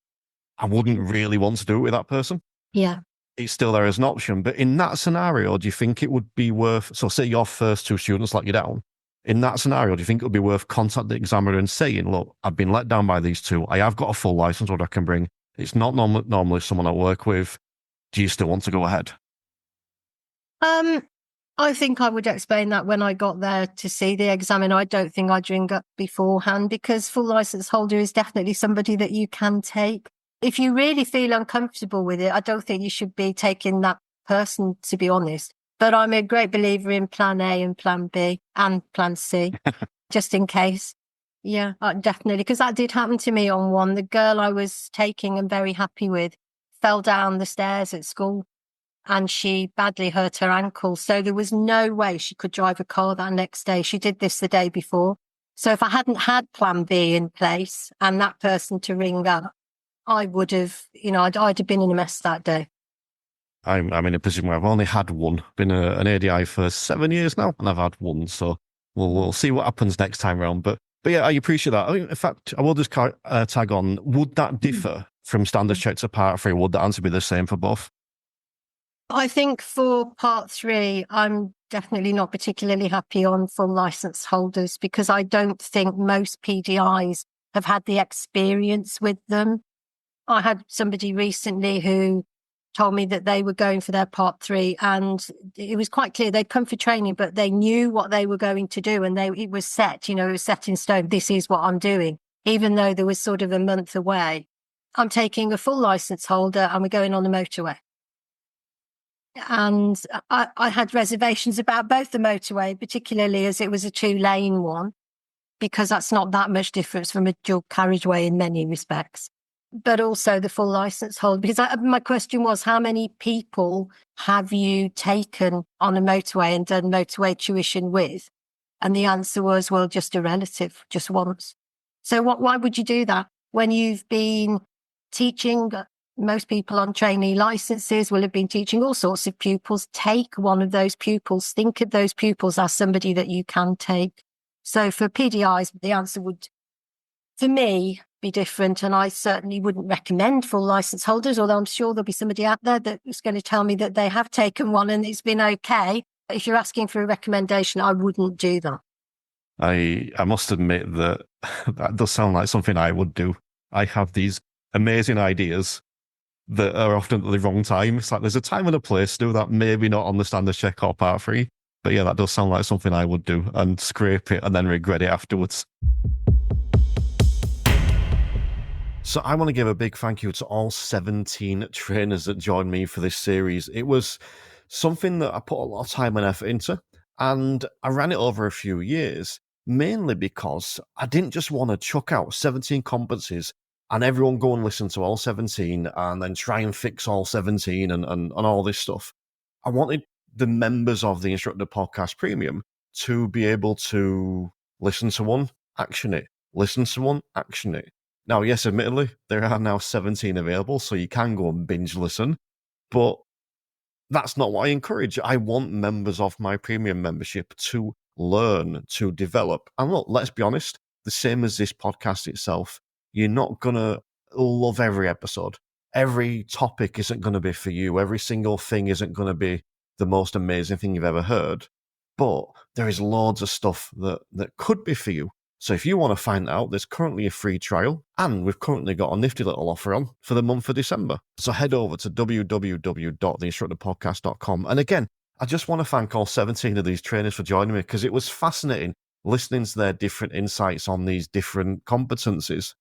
Speaker 2: I wouldn't really want to do it with that person,
Speaker 18: yeah,
Speaker 2: it's still there as an option. But in that scenario, do you think it would be worth, so say your first 2 students let you down, in that scenario, do you think it would be worth contacting the examiner and saying, look, I've been let down by these 2. I have got a full license what I can bring. It's not normally someone I work with. Do you still want to go ahead?
Speaker 18: I think I would explain that when I got there to see the examiner. I don't think I'd ring up beforehand, because full license holder is definitely somebody that you can take. If you really feel uncomfortable with it, I don't think you should be taking that person, to be honest. But I'm a great believer in plan A and plan B and plan C, just in case. Yeah, definitely. Because that did happen to me on one. The girl I was taking and very happy with fell down the stairs at school and she badly hurt her ankle. So there was no way she could drive a car that next day. She did this the day before. So if I hadn't had plan B in place and that person to ring up, I would have, I'd have been in a mess that day.
Speaker 2: I'm in a position where I've only had one. Been an ADI for 7 years now, and I've had one. So we'll see what happens next time around. But yeah, I appreciate that. In fact, I will just tag on. Would that differ from standards check to part 3? Would the answer be the same for both?
Speaker 18: I think for part 3, I'm definitely not particularly happy on full license holders because I don't think most PDIs have had the experience with them. I had somebody recently who told me that they were going for their part 3 and it was quite clear they'd come for training, but they knew what they were going to do and it was set, it was set in stone. This is what I'm doing, even though there was sort of a month away. I'm taking a full license holder and we're going on the motorway. And I had reservations about both the motorway, particularly as it was a 2-lane one, because that's not that much difference from a dual carriageway in many respects. But also the full license holder, because my question was, how many people have you taken on a motorway and done motorway tuition with? And the answer was, well, just a relative, just once. So why would you do that when you've been teaching? Most people on trainee licenses will have been teaching all sorts of pupils. Take one of those pupils. Think of those pupils as somebody that you can take. So for PDIs, the answer would, for me, be different. And I certainly wouldn't recommend full license holders, although I'm sure there'll be somebody out there that's going to tell me that they have taken one and it's been okay. But if you're asking for a recommendation, I wouldn't do that.
Speaker 2: I must admit that that does sound like something I would do. I have these amazing ideas that are often at the wrong time. It's like there's a time and a place to do that, maybe not on the standards check or part 3. But yeah, that does sound like something I would do and scrape it and then regret it afterwards. So I want to give a big thank you to all 17 trainers that joined me for this series. It was something that I put a lot of time and effort into, and I ran it over a few years, mainly because I didn't just want to chuck out 17 competencies and everyone go and listen to all 17 and then try and fix all 17 and all this stuff. I wanted the members of the Instructor Podcast Premium to be able to listen to one, action it, listen to one, action it. Now, yes, admittedly, there are now 17 available, so you can go and binge listen, but that's not what I encourage. I want members of my premium membership to learn, to develop. And look, let's be honest, the same as this podcast itself, you're not going to love every episode. Every topic isn't going to be for you. Every single thing isn't going to be the most amazing thing you've ever heard. But there is loads of stuff that could be for you. So if you want to find out, there's currently a free trial, and we've currently got a nifty little offer on for the month of December. So head over to www.theinstructorpodcast.com. And again, I just want to thank all 17 of these trainers for joining me, because it was fascinating listening to their different insights on these different competencies.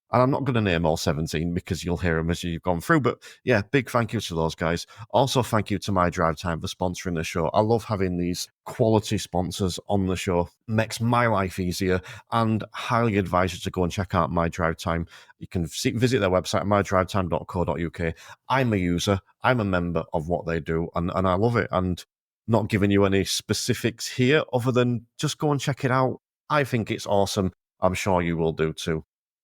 Speaker 2: And I'm not going to name all 17 because you'll hear them as you've gone through. But yeah, big thank you to those guys. Also, thank you to My Drive Time for sponsoring the show. I love having these quality sponsors on the show. Makes my life easier, and highly advise you to go and check out My Drive Time. You can visit their website, mydrivetime.co.uk. I'm a user. I'm a member of what they do, and I love it. And not giving you any specifics here other than just go and check it out. I think it's awesome. I'm sure you will do too.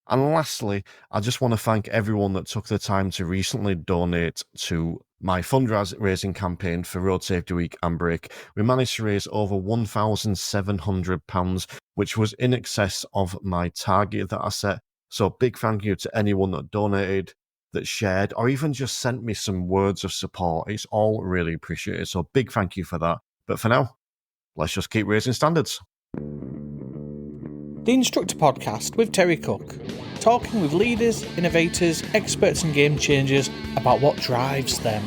Speaker 2: And lastly, I just want to thank everyone that took the time to recently donate to my fundraising campaign for Road Safety Week and Break. We managed to raise over £1,700, which was in excess of my target that I set. So big thank you to anyone that donated, that shared, or even just sent me some words of support. It's all really appreciated. So big thank you for that. But for now, let's just keep raising standards.
Speaker 19: The Instructor Podcast with Terry Cook, talking with leaders, innovators, experts and game changers about what drives them.